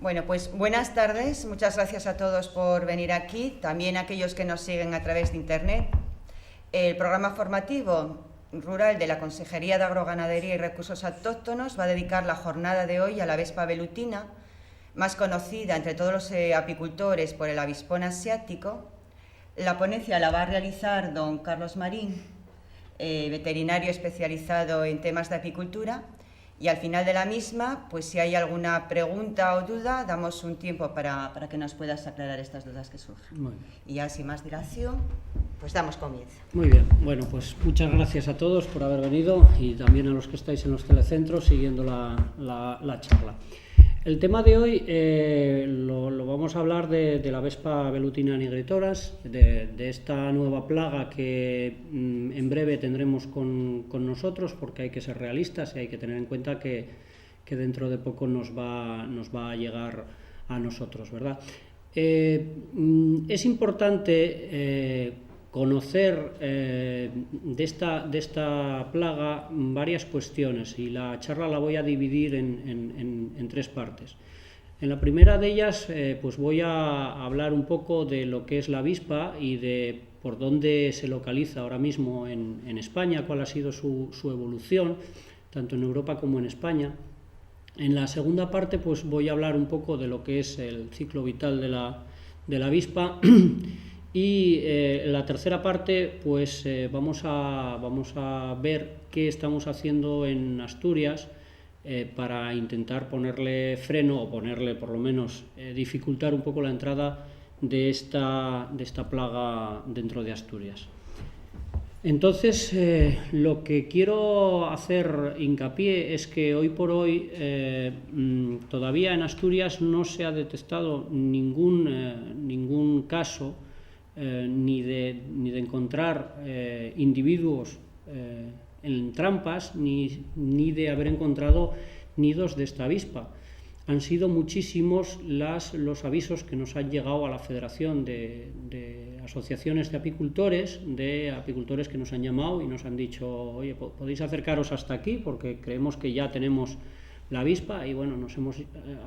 Bueno, pues buenas tardes. Muchas gracias a todos por venir aquí, también a aquellos que nos siguen a través de Internet. El programa formativo rural de la Consejería de Agroganadería y Recursos Autóctonos va a dedicar la jornada de hoy a la vespa velutina, más conocida entre todos los apicultores por el avispón asiático. La ponencia la va a realizar don Carlos Marín, veterinario especializado en temas de apicultura, y al final de la misma, pues si hay alguna pregunta o duda, damos un tiempo para que nos puedas aclarar estas dudas que surjan. Muy bien. Y ya sin más dilación, pues damos comienzo. Muy bien, bueno, pues muchas gracias a todos por haber venido y también a los que estáis en los telecentros siguiendo la charla. El tema de hoy lo vamos a hablar de la vespa velutina nigritoras, de esta nueva plaga que en breve tendremos con nosotros, porque hay que ser realistas y hay que tener en cuenta que dentro de poco nos va a llegar a nosotros, ¿verdad? Es importante conocer de esta plaga varias cuestiones, y la charla la voy a dividir en tres partes. En la primera de ellas pues voy a hablar un poco de lo que es la avispa y de por dónde se localiza ahora mismo en España, cuál ha sido su evolución, tanto en Europa como en España. En la segunda parte pues voy a hablar un poco de lo que es el ciclo vital de la avispa. Y en la tercera parte pues vamos a ver qué estamos haciendo en Asturias para intentar ponerle freno, o ponerle por lo menos dificultar un poco la entrada de esta plaga dentro de Asturias. Entonces lo que quiero hacer hincapié es que hoy por hoy todavía en Asturias no se ha detectado ningún caso ni de encontrar individuos en trampas, ni de haber encontrado nidos de esta avispa. Han sido muchísimos los avisos que nos han llegado a la Federación de Asociaciones de Apicultores, que nos han llamado y nos han dicho: oye, podéis acercaros hasta aquí porque creemos que ya tenemos la avispa. Y bueno, nos hemos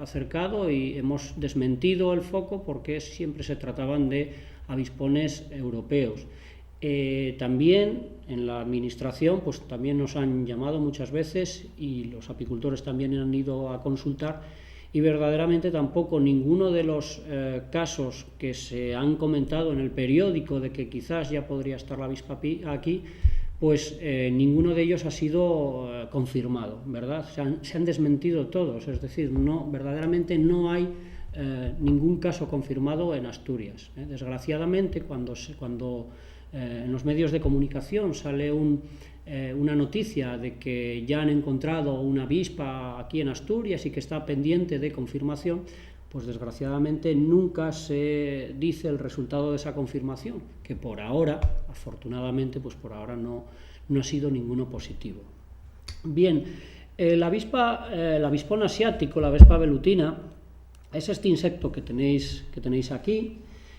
acercado y hemos desmentido el foco porque siempre se trataban de avispones europeos. También en la administración pues también nos han llamado muchas veces, y los apicultores también han ido a consultar, y verdaderamente tampoco ninguno de los casos que se han comentado en el periódico de que quizás ya podría estar la avispa aquí, pues ninguno de ellos ha sido confirmado, ¿verdad? Se han desmentido todos, es decir, verdaderamente no hay ningún caso confirmado en Asturias. Desgraciadamente, cuando en los medios de comunicación sale una noticia de que ya han encontrado una avispa aquí en Asturias y que está pendiente de confirmación, pues desgraciadamente nunca se dice el resultado de esa confirmación, que por ahora, afortunadamente, pues por ahora no ha sido ninguno positivo. Bien, el avispón asiático, la vespa velutina, es este insecto que tenéis aquí.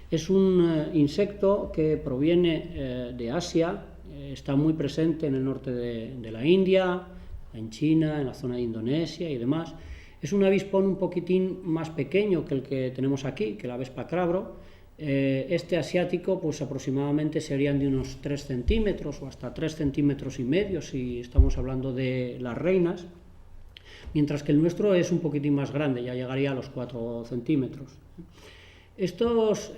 Es un insecto que proviene de Asia, está muy presente en el norte de la India, en China, en la zona de Indonesia y demás. Es un avispón un poquitín más pequeño que el que tenemos aquí, que la vespa crabro. Este asiático pues aproximadamente serían de unos 3 centímetros o hasta 3 centímetros y medio si estamos hablando de las reinas, mientras que el nuestro es un poquitín más grande, ya llegaría a los 4 centímetros. Estos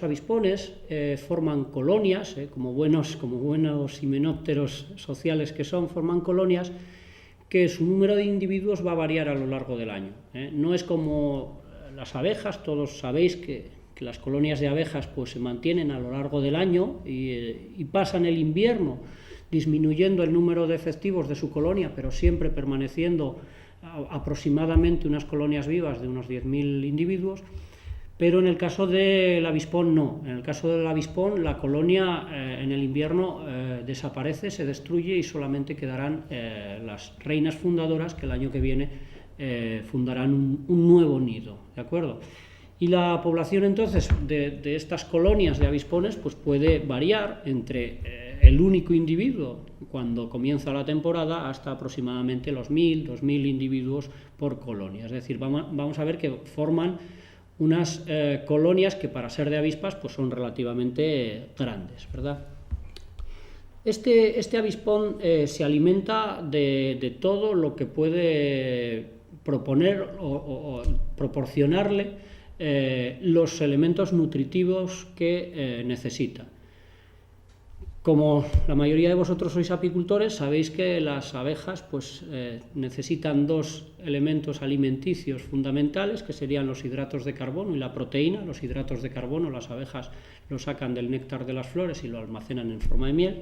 avispones forman colonias, como buenos himenópteros sociales que son, forman colonias que su número de individuos va a variar a lo largo del año. No es como las abejas, todos sabéis que las colonias de abejas pues se mantienen a lo largo del año y pasan el invierno disminuyendo el número de efectivos de su colonia, pero siempre permaneciendo aproximadamente unas colonias vivas de unos 10.000 individuos. Pero en el caso del avispón no. En el caso del avispón la colonia en el invierno desaparece, se destruye, y solamente quedarán las reinas fundadoras que el año que viene fundarán un nuevo nido, ¿de acuerdo? Y la población entonces de estas colonias de avispones pues puede variar entre el único individuo cuando comienza la temporada hasta aproximadamente los 1000, 2000 individuos por colonia. Es decir, vamos a ver que forman unas colonias que para ser de avispas pues son relativamente grandes, ¿verdad? Este avispón se alimenta de todo lo que puede proponer o proporcionarle los elementos nutritivos que necesita. Como la mayoría de vosotros sois apicultores, sabéis que las abejas pues, necesitan dos elementos alimenticios fundamentales, que serían los hidratos de carbono y la proteína. Los hidratos de carbono las abejas lo sacan del néctar de las flores y lo almacenan en forma de miel,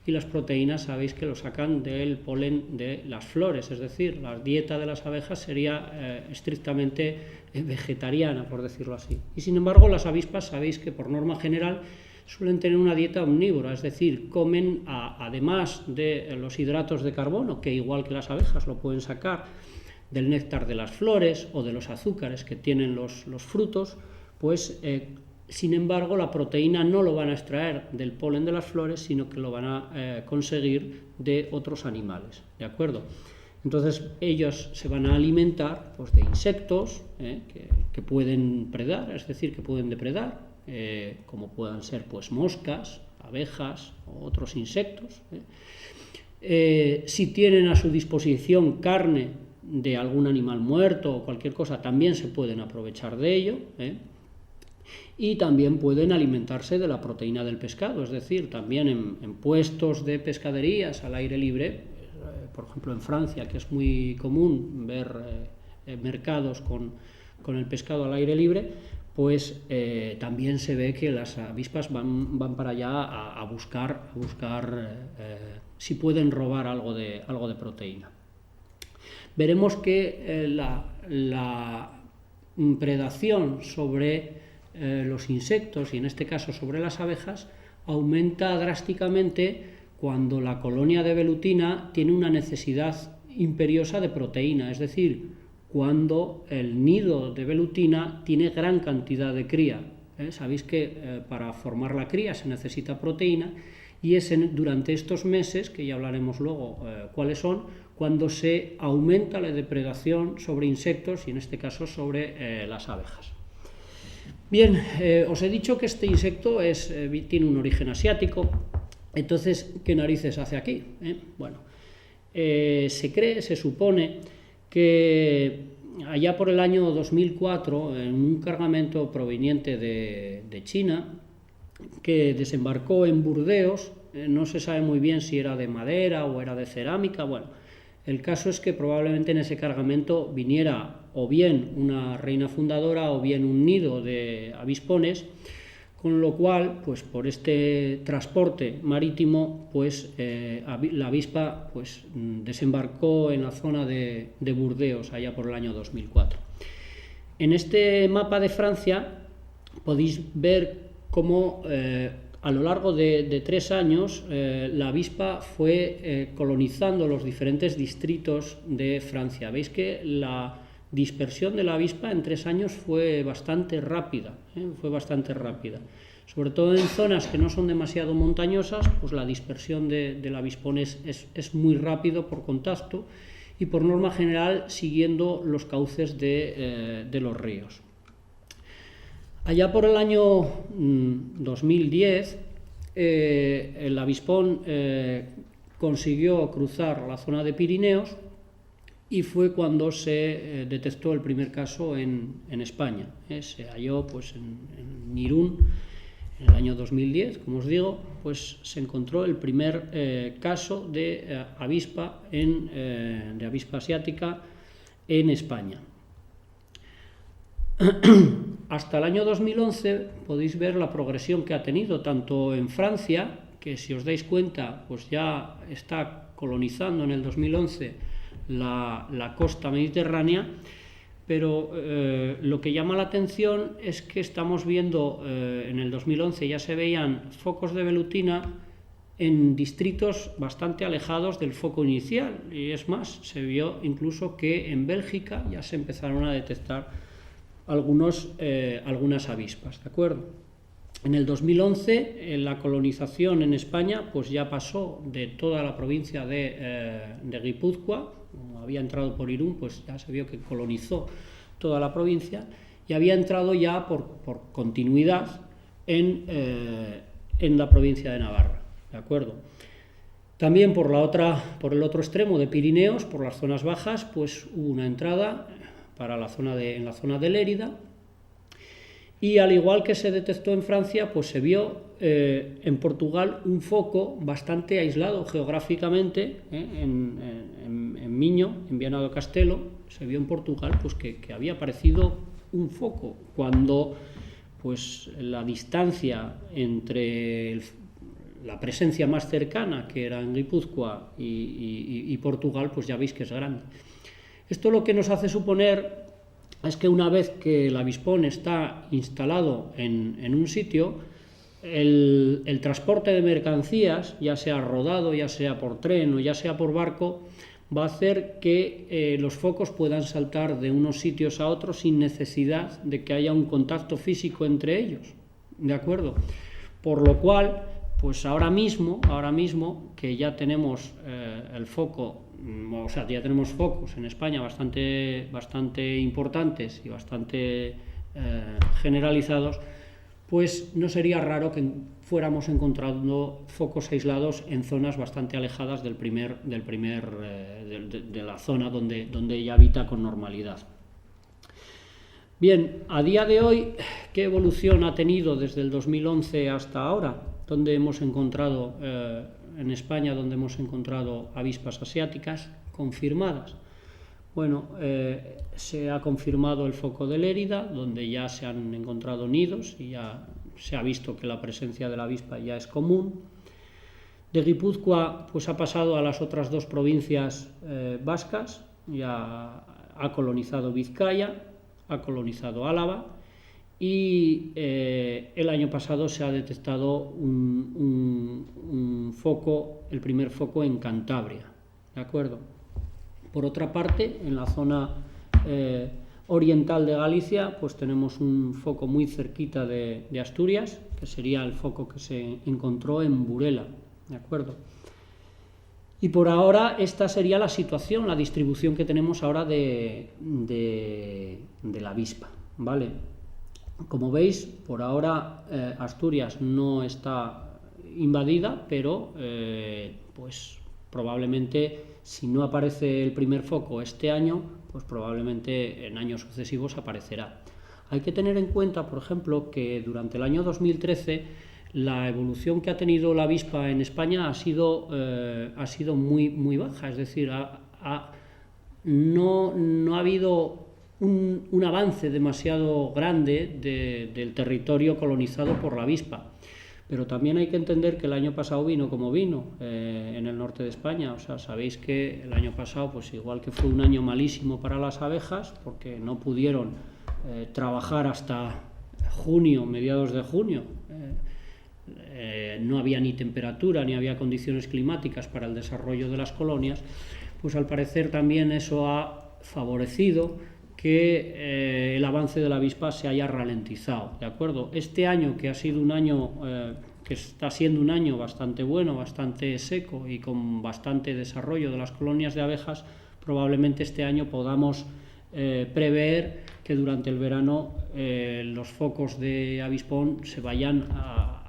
y las proteínas sabéis que lo sacan del polen de las flores, es decir, la dieta de las abejas sería estrictamente vegetariana, por decirlo así. Y sin embargo, las avispas sabéis que por norma general suelen tener una dieta omnívora, es decir, comen además de los hidratos de carbono, que igual que las abejas lo pueden sacar del néctar de las flores o de los azúcares que tienen los frutos, pues sin embargo la proteína no lo van a extraer del polen de las flores, sino que lo van a conseguir de otros animales, ¿de acuerdo? Entonces ellos se van a alimentar pues, de insectos que pueden predar, es decir, que pueden depredar, como puedan ser pues moscas, abejas o otros insectos. Si tienen a su disposición carne de algún animal muerto o cualquier cosa, también se pueden aprovechar de ello. Y también pueden alimentarse de la proteína del pescado, es decir, también en puestos de pescaderías al aire libre, por ejemplo en Francia, que es muy común ver mercados con el pescado al aire libre, pues también se ve que las avispas van para allá a buscar si pueden robar algo de proteína. Veremos que la predación sobre los insectos, y en este caso sobre las abejas, aumenta drásticamente cuando la colonia de velutina tiene una necesidad imperiosa de proteína, es decir, cuando el nido de velutina tiene gran cantidad de cría. Sabéis que para formar la cría se necesita proteína, y es durante estos meses, que ya hablaremos luego cuáles son, cuando se aumenta la depredación sobre insectos y en este caso sobre las abejas. Bien, os he dicho que este insecto tiene un origen asiático. Entonces, ¿qué narices hace aquí? Bueno, se supone que allá por el año 2004, en un cargamento proveniente de China, que desembarcó en Burdeos, no se sabe muy bien si era de madera o era de cerámica, bueno, el caso es que probablemente en ese cargamento viniera o bien una reina fundadora o bien un nido de avispones, con lo cual, pues por este transporte marítimo, pues la avispa pues, desembarcó en la zona de Burdeos allá por el año 2004. En este mapa de Francia podéis ver cómo a lo largo de 3 años la avispa fue colonizando los diferentes distritos de Francia. Veis que la dispersión de la avispa en 3 años fue bastante rápida, sobre todo en zonas que no son demasiado montañosas, pues la dispersión del avispón es muy rápido por contacto y por norma general siguiendo los cauces de los ríos. Allá por el año 2010 el avispón consiguió cruzar la zona de Pirineos, y fue cuando se detectó el primer caso en España. Se halló pues, en Irún en el año 2010, como os digo, pues se encontró el primer caso de avispa asiática en España. Hasta el año 2011 podéis ver la progresión que ha tenido, tanto en Francia, que si os dais cuenta, pues ya está colonizando en el 2011 la costa mediterránea, pero lo que llama la atención es que estamos viendo en el 2011 ya se veían focos de velutina en distritos bastante alejados del foco inicial, y es más, se vio incluso que en Bélgica ya se empezaron a detectar algunas avispas, ¿de acuerdo? En el 2011 la colonización en España pues ya pasó de toda la provincia de Guipúzcoa, como había entrado por Irún, pues ya se vio que colonizó toda la provincia, y había entrado ya por continuidad en la provincia de Navarra, ¿de acuerdo? También por el otro extremo de Pirineos, por las zonas bajas, pues hubo una entrada para en la zona de Lérida, y al igual que se detectó en Francia, pues se vio en Portugal un foco bastante aislado geográficamente, en Miño, en Viana do Castelo, se vio en Portugal pues que había aparecido un foco, cuando pues la distancia entre la presencia más cercana, que era en Guipúzcoa, y Portugal, pues ya veis que es grande. Esto lo que nos hace suponer es que una vez que el avispón está instalado en un sitio, el transporte de mercancías, ya sea rodado, ya sea por tren o ya sea por barco, va a hacer que los focos puedan saltar de unos sitios a otros sin necesidad de que haya un contacto físico entre ellos, ¿de acuerdo? Por lo cual, pues ahora mismo que ya tenemos el foco, o sea, ya tenemos focos en España bastante importantes y bastante generalizados, pues no sería raro que fuéramos encontrando focos aislados en zonas bastante alejadas de la zona donde ella habita con normalidad. Bien, a día de hoy, ¿qué evolución ha tenido desde el 2011 hasta ahora? Donde hemos encontrado en España, donde hemos encontrado avispas asiáticas confirmadas. Bueno, se ha confirmado el foco de Lérida, donde ya se han encontrado nidos y ya se ha visto que la presencia de la avispa ya es común. De Guipúzcoa pues ha pasado a las otras dos provincias vascas, ya ha colonizado Vizcaya, ha colonizado Álava, y el año pasado se ha detectado un foco, el primer foco en Cantabria, ¿de acuerdo? Por otra parte, en la zona oriental de Galicia, pues tenemos un foco muy cerquita de Asturias, que sería el foco que se encontró en Burela, ¿de acuerdo? Y por ahora esta sería la situación, la distribución que tenemos ahora de la avispa, ¿vale? Como veis, por ahora Asturias no está invadida, pero pues probablemente, si no aparece el primer foco este año, pues probablemente en años sucesivos aparecerá. Hay que tener en cuenta, por ejemplo, que durante el año 2013 la evolución que ha tenido la avispa en España ha sido muy baja, es decir, no ha habido un avance demasiado grande del territorio colonizado por la avispa. Pero también hay que entender que el año pasado vino como vino en el norte de España. O sea, sabéis que el año pasado, pues igual que fue un año malísimo para las abejas, porque no pudieron trabajar hasta junio, mediados de junio, no había ni temperatura ni había condiciones climáticas para el desarrollo de las colonias, pues al parecer también eso ha favorecido que el avance de la avispa se haya ralentizado, ¿de acuerdo? Este año, que ha sido un año que está siendo un año bastante bueno, bastante seco y con bastante desarrollo de las colonias de abejas, probablemente este año podamos prever que durante el verano los focos de avispón se vayan a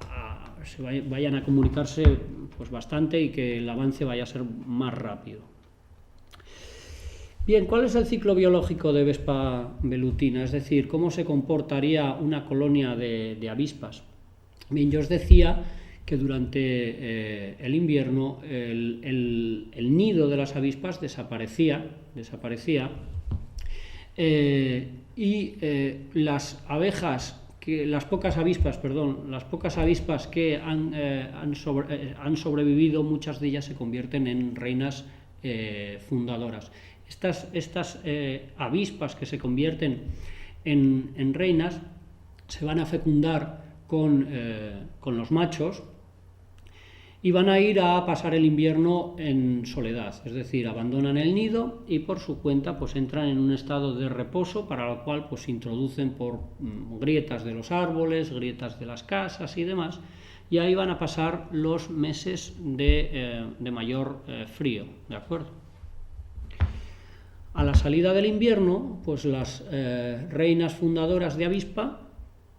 comunicarse pues bastante y que el avance vaya a ser más rápido. Bien, ¿cuál es el ciclo biológico de Vespa velutina? Es decir, ¿cómo se comportaría una colonia de avispas? Bien, yo os decía que durante el invierno el nido de las avispas desaparecía y las pocas avispas que han sobrevivido, muchas de ellas se convierten en reinas fundadoras. Estas avispas que se convierten en reinas se van a fecundar con los machos y van a ir a pasar el invierno en soledad, es decir, abandonan el nido y por su cuenta pues entran en un estado de reposo, para lo cual pues se introducen por grietas de los árboles, grietas de las casas y demás, y ahí van a pasar los meses de mayor frío, ¿de acuerdo? A la salida del invierno, pues las reinas fundadoras de avispa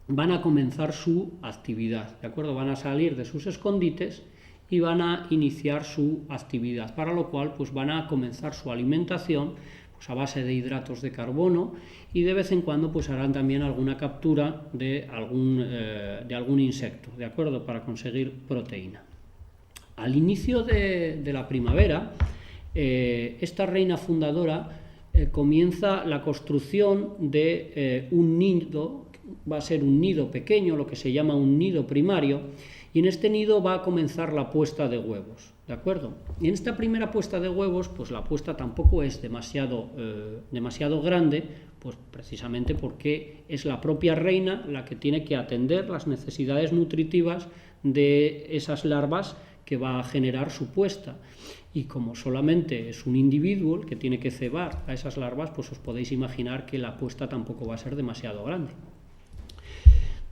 van a comenzar su actividad, ¿de acuerdo? Van a salir de sus escondites y van a iniciar su actividad, para lo cual pues van a comenzar su alimentación pues a base de hidratos de carbono, y de vez en cuando pues harán también alguna captura de algún insecto, ¿de acuerdo?, para conseguir proteína. Al inicio de la primavera, esta reina fundadora comienza la construcción de un nido. Va a ser un nido pequeño, lo que se llama un nido primario, y en este nido va a comenzar la puesta de huevos, ¿de acuerdo? Y en esta primera puesta de huevos, pues la puesta tampoco es demasiado grande, pues precisamente porque es la propia reina la que tiene que atender las necesidades nutritivas de esas larvas que va a generar su puesta. Y como solamente es un individuo el que tiene que cebar a esas larvas, pues os podéis imaginar que la puesta tampoco va a ser demasiado grande.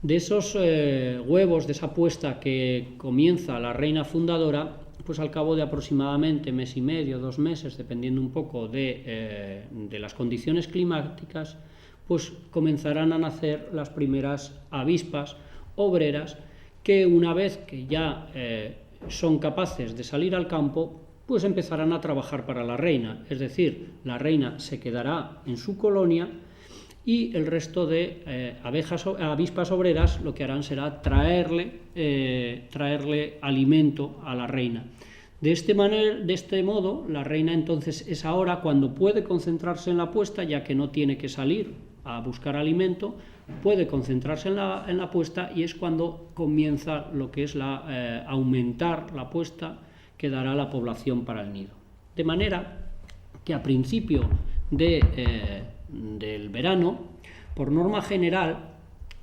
De esos huevos, de esa puesta que comienza la reina fundadora, pues al cabo de aproximadamente mes y medio, 2 meses, dependiendo un poco de las condiciones climáticas, pues comenzarán a nacer las primeras avispas obreras, que una vez que ya son capaces de salir al campo, pues empezarán a trabajar para la reina. Es decir, la reina se quedará en su colonia y el resto de avispas obreras lo que harán será traerle alimento a la reina. De este modo, la reina entonces es ahora cuando puede concentrarse en la puesta, ya que no tiene que salir a buscar alimento, puede concentrarse en la puesta, y es cuando comienza lo que es aumentar la puesta que dará la población para el nido. De manera que a principio del verano, por norma general,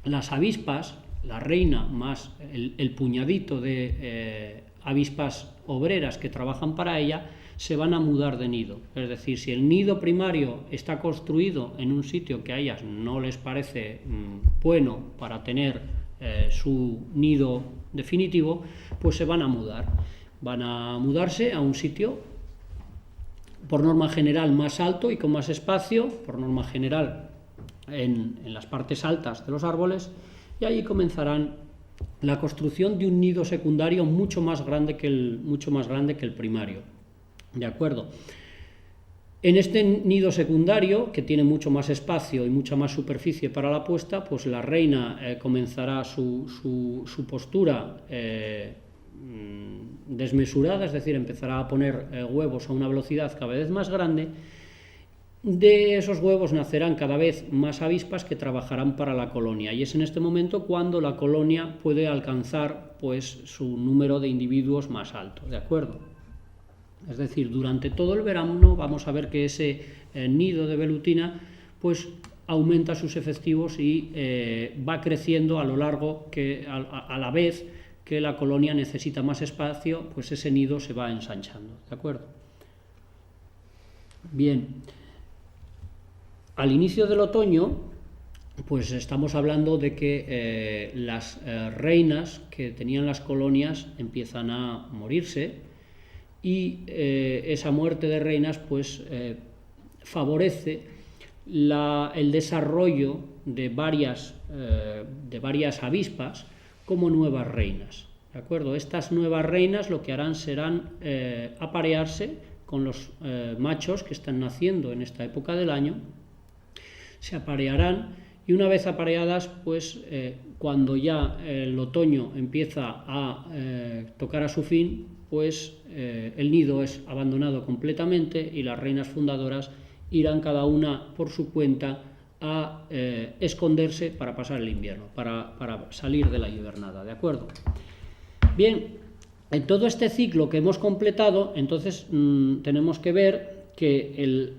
las avispas, la reina más el puñadito de avispas obreras que trabajan para ella, se van a mudar de nido. Es decir, si el nido primario está construido en un sitio que a ellas no les parece bueno para tener su nido definitivo, pues se van a mudar. Van a mudarse a un sitio, por norma general, más alto y con más espacio, por norma general en las partes altas de los árboles, y allí comenzarán la construcción de un nido secundario mucho más grande que el primario. ¿De acuerdo? En este nido secundario, que tiene mucho más espacio y mucha más superficie para la puesta, pues la reina comenzará su postura desmesurada, es decir, empezará a poner huevos a una velocidad cada vez más grande. De esos huevos nacerán cada vez más avispas que trabajarán para la colonia, y es en este momento cuando la colonia puede alcanzar pues su número de individuos más alto, ¿de acuerdo? Es decir, durante todo el verano vamos a ver que ese nido de velutina pues aumenta sus efectivos y va creciendo a lo largo, que a la vez que la colonia necesita más espacio, pues ese nido se va ensanchando, ¿de acuerdo? Bien, al inicio del otoño, pues estamos hablando de que las reinas que tenían las colonias empiezan a morirse, y esa muerte de reinas pues favorece el desarrollo de varias avispas como nuevas reinas, ¿de acuerdo? Estas nuevas reinas lo que harán serán aparearse con los machos que están naciendo en esta época del año, se aparearán, y una vez apareadas, pues cuando ya el otoño empieza a tocar a su fin, pues el nido es abandonado completamente y las reinas fundadoras irán cada una por su cuenta a esconderse para pasar el invierno, para salir de la hibernada, ¿de acuerdo? Bien, en todo este ciclo que hemos completado, entonces tenemos que ver que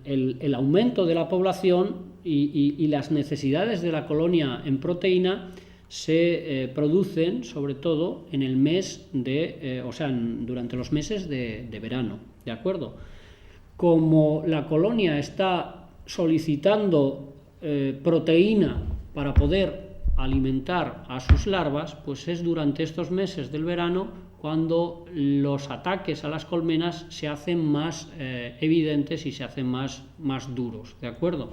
el aumento de la población y las necesidades de la colonia en proteína se producen sobre todo en el mes durante los meses de verano, ¿de acuerdo? Como la colonia está solicitando proteína para poder alimentar a sus larvas, pues es durante estos meses del verano cuando los ataques a las colmenas se hacen más evidentes y se hacen más duros, ¿de acuerdo?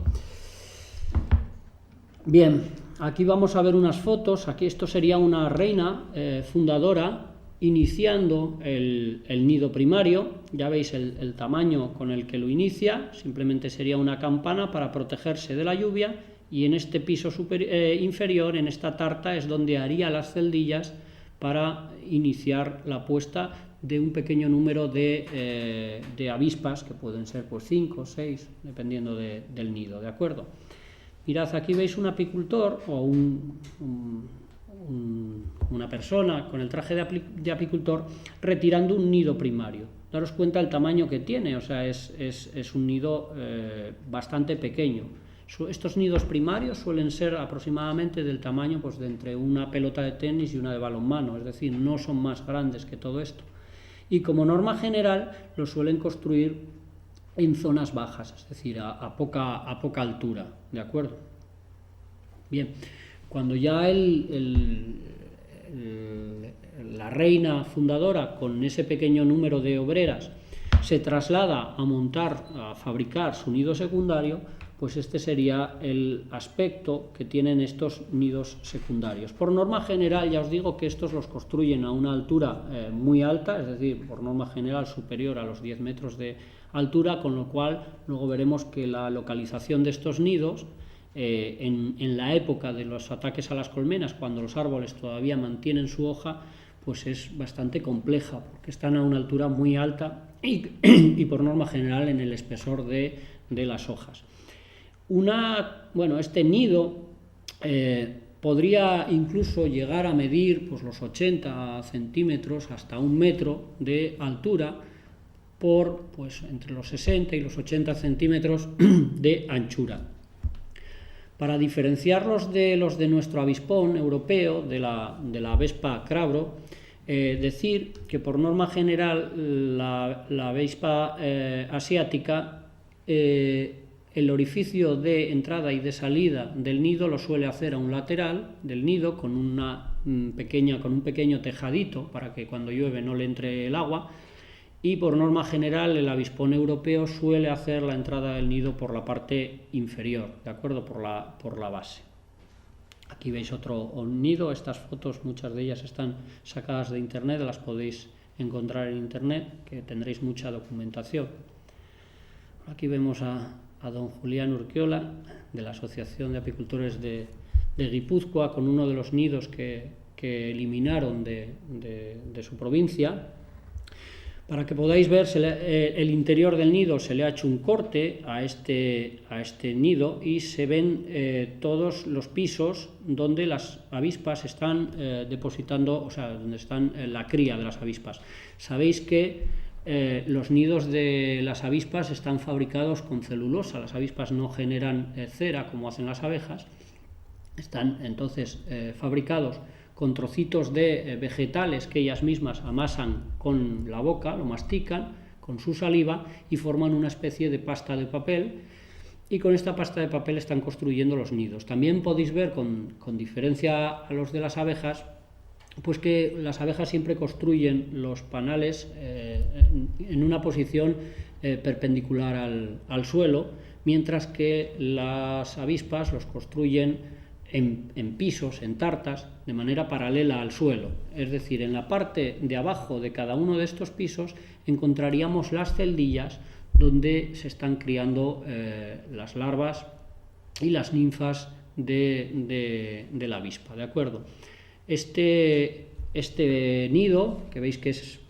Bien, aquí vamos a ver unas fotos. Aquí esto sería una reina fundadora iniciando el nido primario. Ya veis el tamaño con el que lo inicia, simplemente sería una campana para protegerse de la lluvia, y en este piso inferior, en esta tarta, es donde haría las celdillas para iniciar la puesta de un pequeño número de avispas, que pueden ser pues 5 o 6, dependiendo del nido, ¿de acuerdo? Mirad, aquí veis un apicultor o una persona con el traje de apicultor retirando un nido primario. Daros cuenta el tamaño que tiene, o sea, es un nido bastante pequeño. Estos nidos primarios suelen ser aproximadamente del tamaño pues, de entre una pelota de tenis y una de balonmano, es decir, no son más grandes que todo esto. Y como norma general los suelen construir en zonas bajas, es decir, a poca altura, ¿de acuerdo? Bien, cuando ya la reina fundadora, con ese pequeño número de obreras, se traslada a fabricar su nido secundario, pues este sería el aspecto que tienen estos nidos secundarios. Por norma general, ya os digo que estos los construyen a una altura muy alta, es decir, por norma general superior a los 10 metros de altura, con lo cual luego veremos que la localización de estos nidos en la época de los ataques a las colmenas, cuando los árboles todavía mantienen su hoja, pues es bastante compleja, porque están a una altura muy alta y por norma general en el espesor de las hojas. Este nido podría incluso llegar a medir pues, los 80 centímetros hasta 1 metro de altura por pues, entre los 60 y los 80 centímetros de anchura. Para diferenciarlos de los de nuestro avispón europeo, de la Vespa crabro, decir que por norma general la Vespa asiática, el orificio de entrada y de salida del nido lo suele hacer a un lateral del nido con un pequeño tejadito para que cuando llueve no le entre el agua, y por norma general el avispón europeo suele hacer la entrada del nido por la parte inferior, ¿de acuerdo? Por la base. Aquí veis otro nido. Estas fotos, muchas de ellas están sacadas de internet, las podéis encontrar en internet, que tendréis mucha documentación. Aquí vemos a don Julián Urquiola, de la Asociación de Apicultores de Guipúzcoa, con uno de los nidos que eliminaron de su provincia. Para que podáis ver el interior del nido, se le ha hecho un corte a este nido y se ven todos los pisos donde las avispas están depositando, o sea, donde están la cría de las avispas. Sabéis que los nidos de las avispas están fabricados con celulosa. Las avispas no generan cera como hacen las abejas. Están entonces fabricados con trocitos de vegetales que ellas mismas amasan con la boca, lo mastican con su saliva y forman una especie de pasta de papel, y con esta pasta de papel están construyendo los nidos. También podéis ver, con diferencia a los de las abejas, pues que las abejas siempre construyen los panales en una posición perpendicular al suelo, mientras que las avispas los construyen en pisos, en tartas, de manera paralela al suelo. Es decir, en la parte de abajo de cada uno de estos pisos encontraríamos las celdillas donde se están criando las larvas y las ninfas de la avispa, ¿de acuerdo? Este nido, que veis que es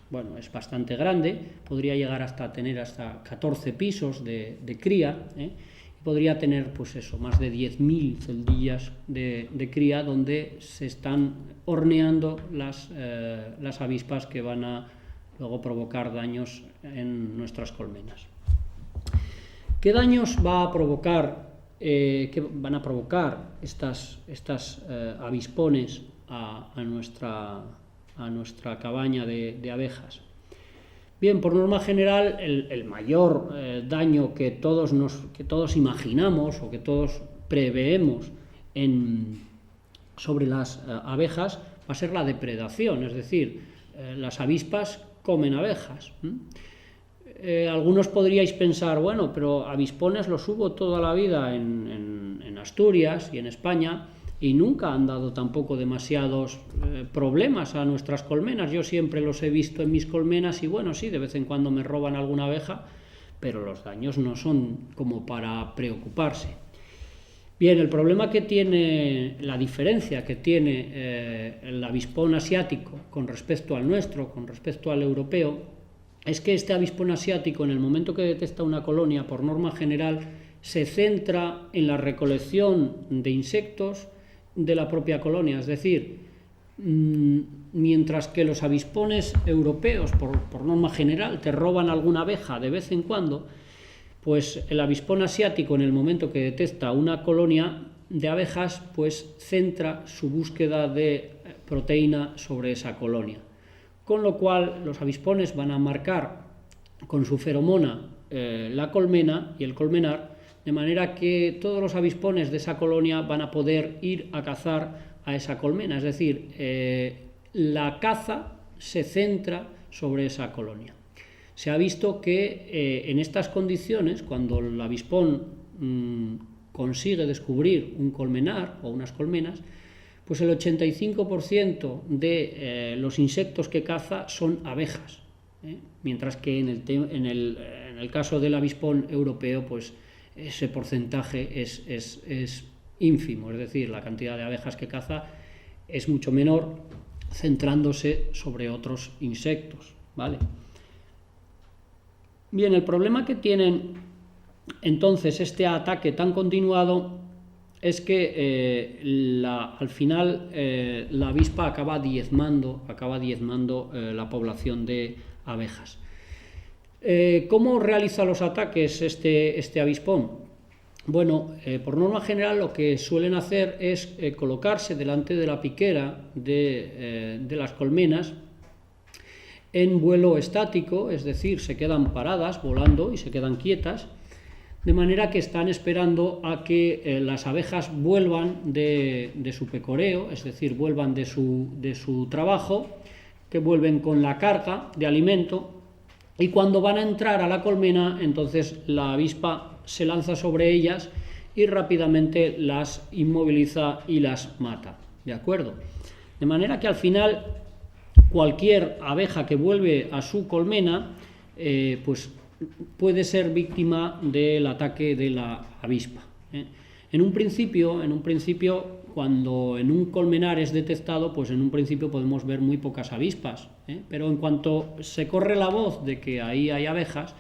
bastante grande, podría llegar hasta tener hasta 14 pisos de cría, podría tener pues eso, más de 10.000 celdillas de cría, donde se están horneando las avispas que van a luego provocar daños en nuestras colmenas. ¿Qué daños va a provocar que van a provocar estas avispones a nuestra cabaña de abejas. Bien, por norma general, el mayor daño que todos imaginamos o que todos preveemos sobre las abejas va a ser la depredación, es decir, las avispas comen abejas. Algunos podríais pensar, bueno, pero avispones los hubo toda la vida en Asturias y en España y nunca han dado tampoco demasiados problemas a nuestras colmenas. Yo siempre los he visto en mis colmenas y bueno, sí, de vez en cuando me roban alguna abeja, pero los daños no son como para preocuparse. Bien, el problema que tiene, la diferencia que tiene el avispón asiático con respecto al nuestro, con respecto al europeo, es que este avispón asiático, en el momento que detecta una colonia, por norma general, se centra en la recolección de insectos de la propia colonia, es decir, mientras que los avispones europeos, por norma general, te roban alguna abeja de vez en cuando, pues el avispón asiático, en el momento que detecta una colonia de abejas, pues centra su búsqueda de proteína sobre esa colonia. Con lo cual, los avispones van a marcar con su feromona la colmena y el colmenar, de manera que todos los avispones de esa colonia van a poder ir a cazar a esa colmena, es decir, la caza se centra sobre esa colonia. Se ha visto que en estas condiciones, cuando el avispón consigue descubrir un colmenar o unas colmenas, pues el 85% de los insectos que caza son abejas, mientras que en el caso del avispón europeo, pues ese porcentaje es ínfimo, es decir, la cantidad de abejas que caza es mucho menor, centrándose sobre otros insectos, ¿vale? Bien, el problema que tienen entonces este ataque tan continuado es que al final la avispa acaba diezmando la población de abejas. ¿Cómo realiza los ataques este avispón? Bueno, por norma general lo que suelen hacer es colocarse delante de la piquera de las colmenas en vuelo estático, es decir, se quedan paradas volando y se quedan quietas, de manera que están esperando a que las abejas vuelvan de su pecoreo, es decir, vuelvan de su trabajo, que vuelven con la carga de alimento, y cuando van a entrar a la colmena, entonces la avispa se lanza sobre ellas y rápidamente las inmoviliza y las mata, ¿de acuerdo? De manera que al final cualquier abeja que vuelve a su colmena, pues puede ser víctima del ataque de la avispa. En un principio, cuando en un colmenar es detectado, pues en un principio podemos ver muy pocas avispas, pero en cuanto se corre la voz de que ahí hay abejas,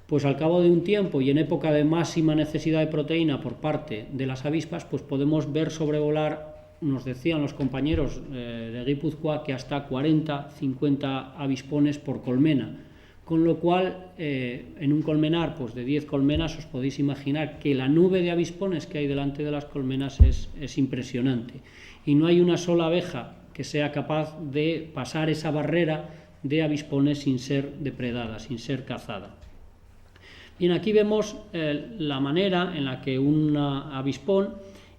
pues al cabo de un tiempo y en época de máxima necesidad de proteína por parte de las avispas, pues podemos ver sobrevolar, nos decían los compañeros de Guipúzcoa, que hasta 40, 50 avispones por colmena. Con lo cual, en un colmenar pues de 10 colmenas, os podéis imaginar que la nube de avispones que hay delante de las colmenas es impresionante. Y no hay una sola abeja que sea capaz de pasar esa barrera de avispones sin ser depredada, sin ser cazada. Bien, aquí vemos la manera en la que un avispón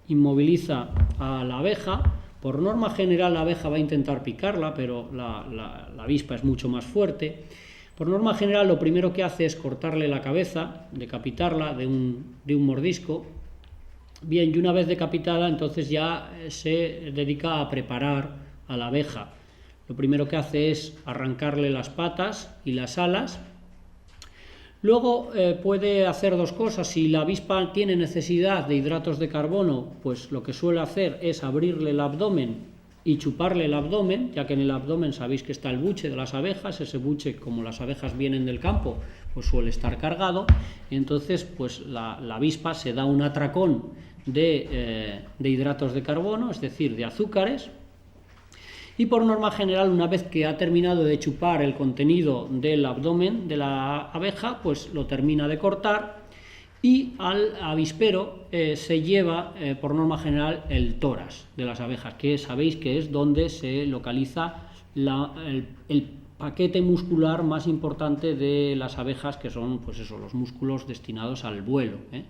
inmoviliza a la abeja. Por norma general, la abeja va a intentar picarla, pero la avispa es mucho más fuerte. Por norma general, lo primero que hace es cortarle la cabeza, decapitarla de un mordisco. Bien, y una vez decapitada, entonces ya se dedica a preparar a la abeja. Lo primero que hace es arrancarle las patas y las alas. Luego puede hacer dos cosas. Si la avispa tiene necesidad de hidratos de carbono, pues lo que suele hacer es abrirle el abdomen y chuparle el abdomen, ya que en el abdomen sabéis que está el buche de las abejas. Ese buche, como las abejas vienen del campo, pues suele estar cargado, y entonces pues la avispa se da un atracón de hidratos de carbono, es decir, de azúcares, y por norma general, una vez que ha terminado de chupar el contenido del abdomen de la abeja, pues lo termina de cortar y al avispero se lleva, por norma general, el tórax de las abejas, que sabéis que es donde se localiza el paquete muscular más importante de las abejas, que son pues eso, los músculos destinados al vuelo, ¿eh?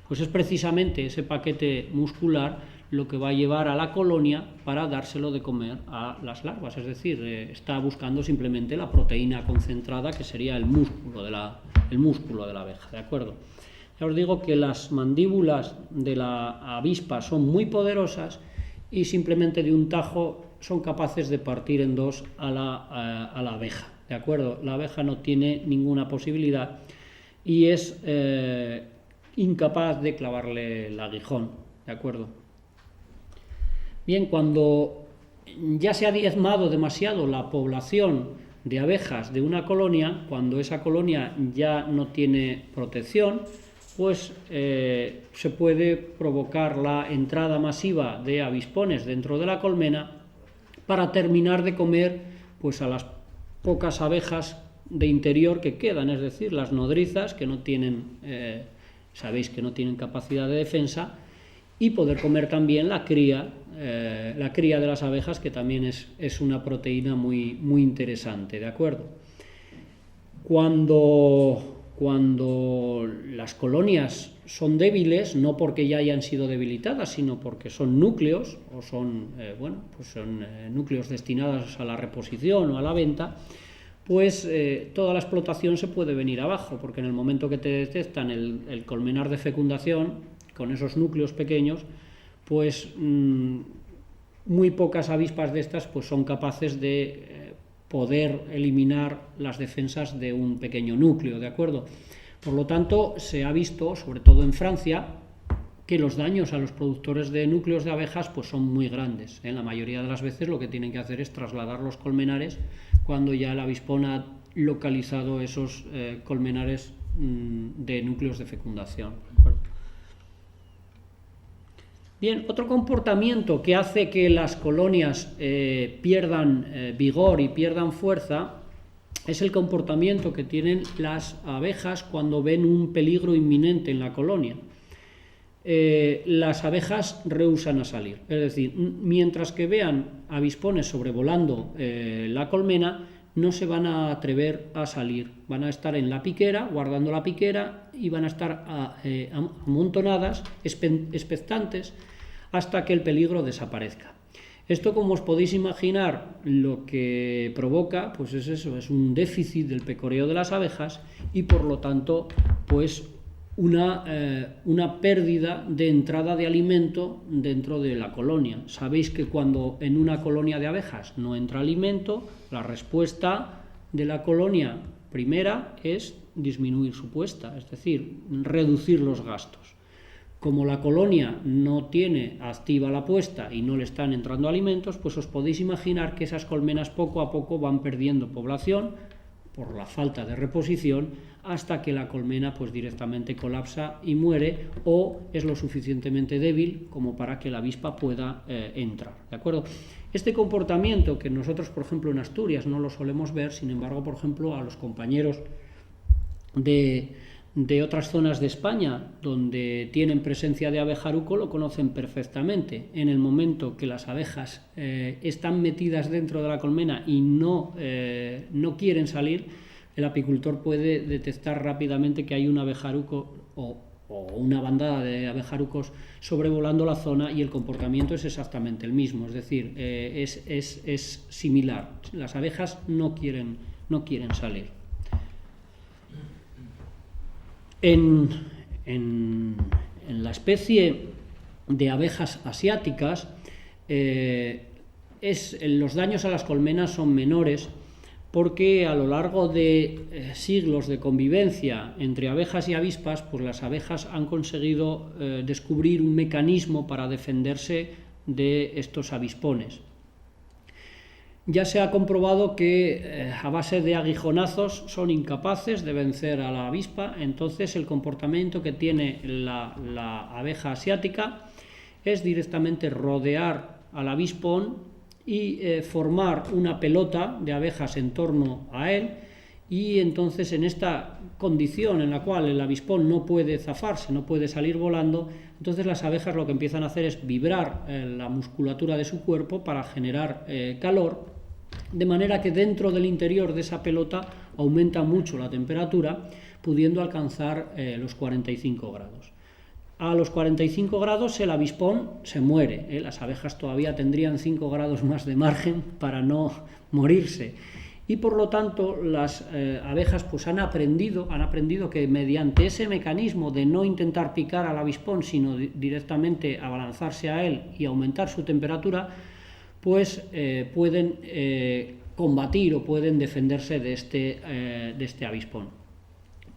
Pues es precisamente ese paquete muscular lo que va a llevar a la colonia para dárselo de comer a las larvas, es decir, está buscando simplemente la proteína concentrada, que sería el músculo de la abeja, ¿de acuerdo? Ya os digo que las mandíbulas de la avispa son muy poderosas y simplemente de un tajo son capaces de partir en dos a la abeja, ¿de acuerdo? La abeja no tiene ninguna posibilidad y es incapaz de clavarle el aguijón, ¿de acuerdo? Bien, cuando ya se ha diezmado demasiado la población de abejas de una colonia, cuando esa colonia ya no tiene protección, pues se puede provocar la entrada masiva de avispones dentro de la colmena para terminar de comer pues a las pocas abejas de interior que quedan, es decir, las nodrizas, que no tienen, sabéis que no tienen capacidad de defensa, y poder comer también la cría de las abejas, que también es una proteína muy, muy interesante, ¿de acuerdo? Cuando las colonias son débiles, no porque ya hayan sido debilitadas, sino porque son núcleos, o son, son núcleos destinados a la reposición o a la venta, pues toda la explotación se puede venir abajo, porque en el momento que te detectan el colmenar de fecundación, con esos núcleos pequeños, pues muy pocas avispas de estas pues son capaces de poder eliminar las defensas de un pequeño núcleo, ¿de acuerdo? Por lo tanto, se ha visto, sobre todo en Francia, que los daños a los productores de núcleos de abejas pues son muy grandes. En la mayoría de las veces lo que tienen que hacer es trasladar los colmenares cuando ya el avispón ha localizado esos colmenares de núcleos de fecundación, ¿de acuerdo? Bien, otro comportamiento que hace que las colonias pierdan vigor y pierdan fuerza es el comportamiento que tienen las abejas cuando ven un peligro inminente en la colonia. Las abejas rehúsan a salir, es decir, mientras que vean avispones sobrevolando la colmena, no se van a atrever a salir, van a estar en la piquera, guardando la piquera, y van a estar amontonadas, expectantes, hasta que el peligro desaparezca. Esto, como os podéis imaginar, lo que provoca, pues es eso, es un déficit del pecoreo de las abejas y por lo tanto, pues una pérdida de entrada de alimento dentro de la colonia. Sabéis que cuando en una colonia de abejas no entra alimento, la respuesta de la colonia primera es disminuir su puesta, es decir, reducir los gastos. Como la colonia no tiene activa la puesta y no le están entrando alimentos, pues os podéis imaginar que esas colmenas poco a poco van perdiendo población por la falta de reposición, hasta que la colmena pues directamente colapsa y muere, o es lo suficientemente débil como para que la avispa pueda entrar, ¿de acuerdo? Este comportamiento, que nosotros, por ejemplo, en Asturias no lo solemos ver, sin embargo, por ejemplo, a los compañeros de otras zonas de España donde tienen presencia de abejaruco lo conocen perfectamente. En el momento que las abejas están metidas dentro de la colmena y no quieren salir, el apicultor puede detectar rápidamente que hay un abejaruco o una bandada de abejarucos sobrevolando la zona, y el comportamiento es exactamente el mismo, es decir, es similar. Las abejas no quieren salir. En la especie de abejas asiáticas, los daños a las colmenas son menores, porque a lo largo de siglos de convivencia entre abejas y avispas, pues las abejas han conseguido descubrir un mecanismo para defenderse de estos avispones. Ya se ha comprobado que a base de aguijonazos son incapaces de vencer a la avispa. Entonces el comportamiento que tiene la abeja asiática es directamente rodear al avispón y formar una pelota de abejas en torno a él, y entonces en esta condición en la cual el avispón no puede zafarse, no puede salir volando, entonces las abejas lo que empiezan a hacer es vibrar la musculatura de su cuerpo para generar calor, de manera que dentro del interior de esa pelota aumenta mucho la temperatura, pudiendo alcanzar los 45 grados. A los 45 grados el avispón se muere, las abejas todavía tendrían 5 grados más de margen para no morirse. Y por lo tanto las abejas pues han aprendido que mediante ese mecanismo de no intentar picar al avispón, sino directamente abalanzarse a él y aumentar su temperatura, pues pueden combatir o pueden defenderse de este avispón.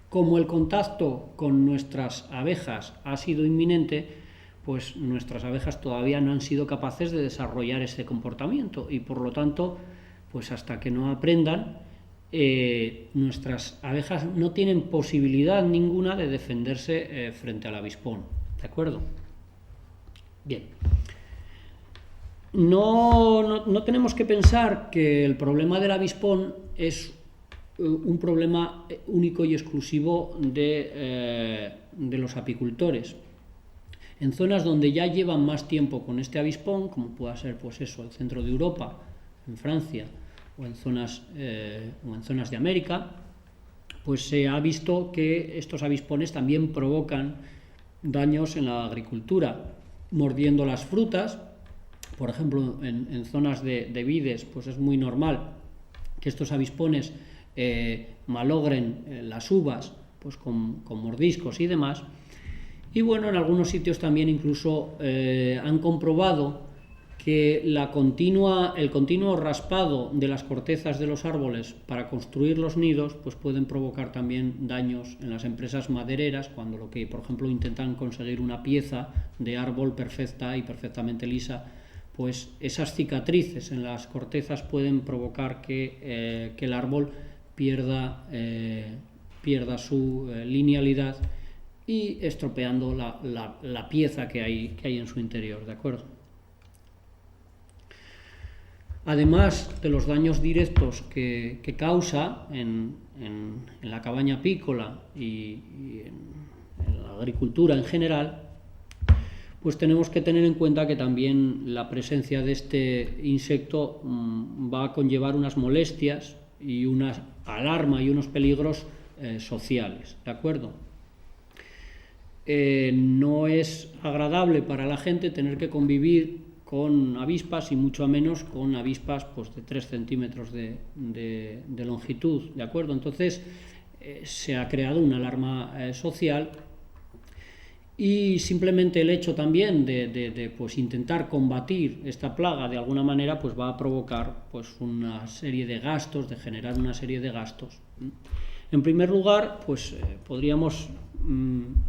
Como el contacto con nuestras abejas ha sido inminente, pues nuestras abejas todavía no han sido capaces de desarrollar ese comportamiento y por lo tanto, pues hasta que no aprendan, nuestras abejas no tienen posibilidad ninguna de defenderse frente al avispón, ¿de acuerdo? Bien. No tenemos que pensar que el problema del avispón es un problema único y exclusivo de los apicultores. En zonas donde ya llevan más tiempo con este avispón, como pueda ser pues eso, el centro de Europa, en Francia, o en zonas de América, pues se ha visto que estos avispones también provocan daños en la agricultura, mordiendo las frutas. Por ejemplo, en zonas de vides, pues es muy normal que estos avispones malogren las uvas pues con mordiscos y demás. Y bueno, en algunos sitios también incluso han comprobado que el continuo raspado de las cortezas de los árboles para construir los nidos pues pueden provocar también daños en las empresas madereras, cuando lo que, por ejemplo, intentan conseguir una pieza de árbol perfecta y perfectamente lisa, pues esas cicatrices en las cortezas pueden provocar que el árbol pierda su linealidad y estropeando la pieza que hay en su interior, ¿de acuerdo? Además de los daños directos que causa en la cabaña apícola y en la agricultura en general, pues tenemos que tener en cuenta que también la presencia de este insecto va a conllevar unas molestias y una alarma y unos peligros sociales, ¿de acuerdo? No es agradable para la gente tener que convivir con avispas y mucho menos con avispas pues, de 3 centímetros de longitud, ¿de acuerdo? Entonces se ha creado una alarma social y simplemente el hecho también de pues, intentar combatir esta plaga de alguna manera pues, va a provocar pues, una serie de gastos, de generar una serie de gastos. En primer lugar, pues podríamos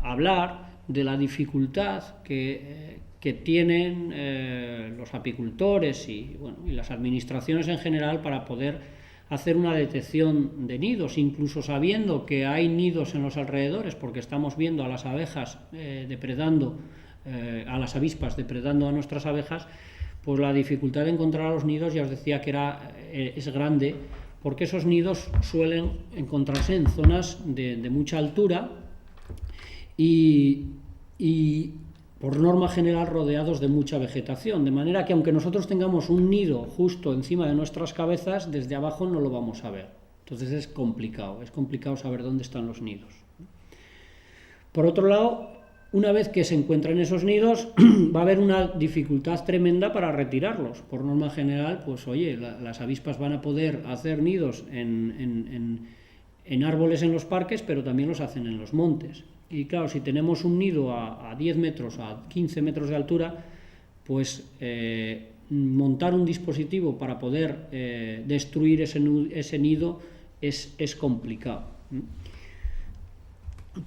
hablar de la dificultad que tienen los apicultores y las administraciones en general para poder hacer una detección de nidos, incluso sabiendo que hay nidos en los alrededores, porque estamos viendo a las abejas depredando, a las avispas depredando a nuestras abejas, pues la dificultad de encontrar a los nidos, ya os decía que es grande, porque esos nidos suelen encontrarse en zonas de mucha altura y por norma general rodeados de mucha vegetación, de manera que aunque nosotros tengamos un nido justo encima de nuestras cabezas, desde abajo no lo vamos a ver. Entonces es complicado saber dónde están los nidos. Por otro lado, una vez que se encuentran esos nidos, va a haber una dificultad tremenda para retirarlos. Por norma general, pues oye, las avispas van a poder hacer nidos en árboles en los parques, pero también los hacen en los montes. Y claro, si tenemos un nido a 10 metros, a 15 metros de altura, pues montar un dispositivo para poder destruir ese nido es complicado.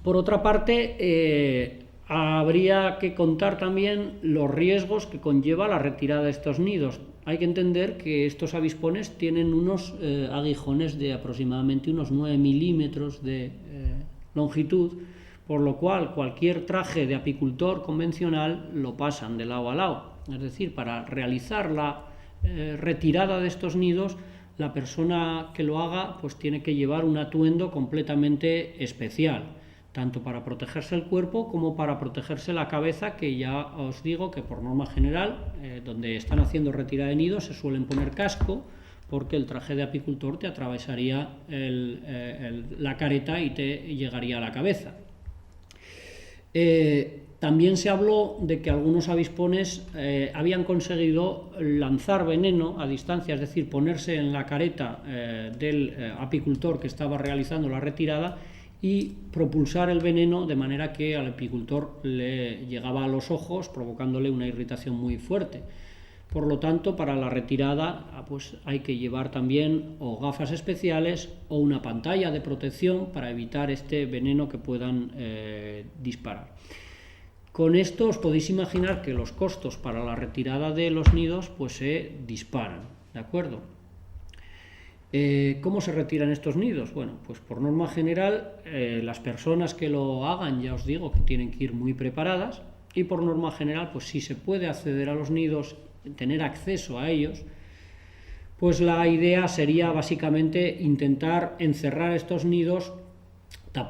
Por otra parte, habría que contar también los riesgos que conlleva la retirada de estos nidos. Hay que entender que estos avispones tienen unos aguijones de aproximadamente unos 9 milímetros de longitud, por lo cual cualquier traje de apicultor convencional lo pasan de lado a lado. Es decir, para realizar la retirada de estos nidos la persona que lo haga pues tiene que llevar un atuendo completamente especial, tanto para protegerse el cuerpo como para protegerse la cabeza, que ya os digo que por norma general, donde están haciendo retirada de nidos, se suelen poner casco, porque el traje de apicultor te atravesaría la careta y te llegaría a la cabeza. También se habló de que algunos avispones habían conseguido lanzar veneno a distancia, es decir, ponerse en la careta del apicultor que estaba realizando la retirada y propulsar el veneno de manera que al apicultor le llegaba a los ojos, provocándole una irritación muy fuerte. Por lo tanto, para la retirada pues hay que llevar también o gafas especiales o una pantalla de protección para evitar este veneno que puedan disparar. Con esto os podéis imaginar que los costos para la retirada de los nidos pues se disparan, ¿de acuerdo? ¿Cómo se retiran estos nidos? Bueno, pues por norma general las personas que lo hagan, ya os digo que tienen que ir muy preparadas, y por norma general pues si se puede acceder a los nidos, tener acceso a ellos, pues la idea sería básicamente intentar encerrar estos nidos,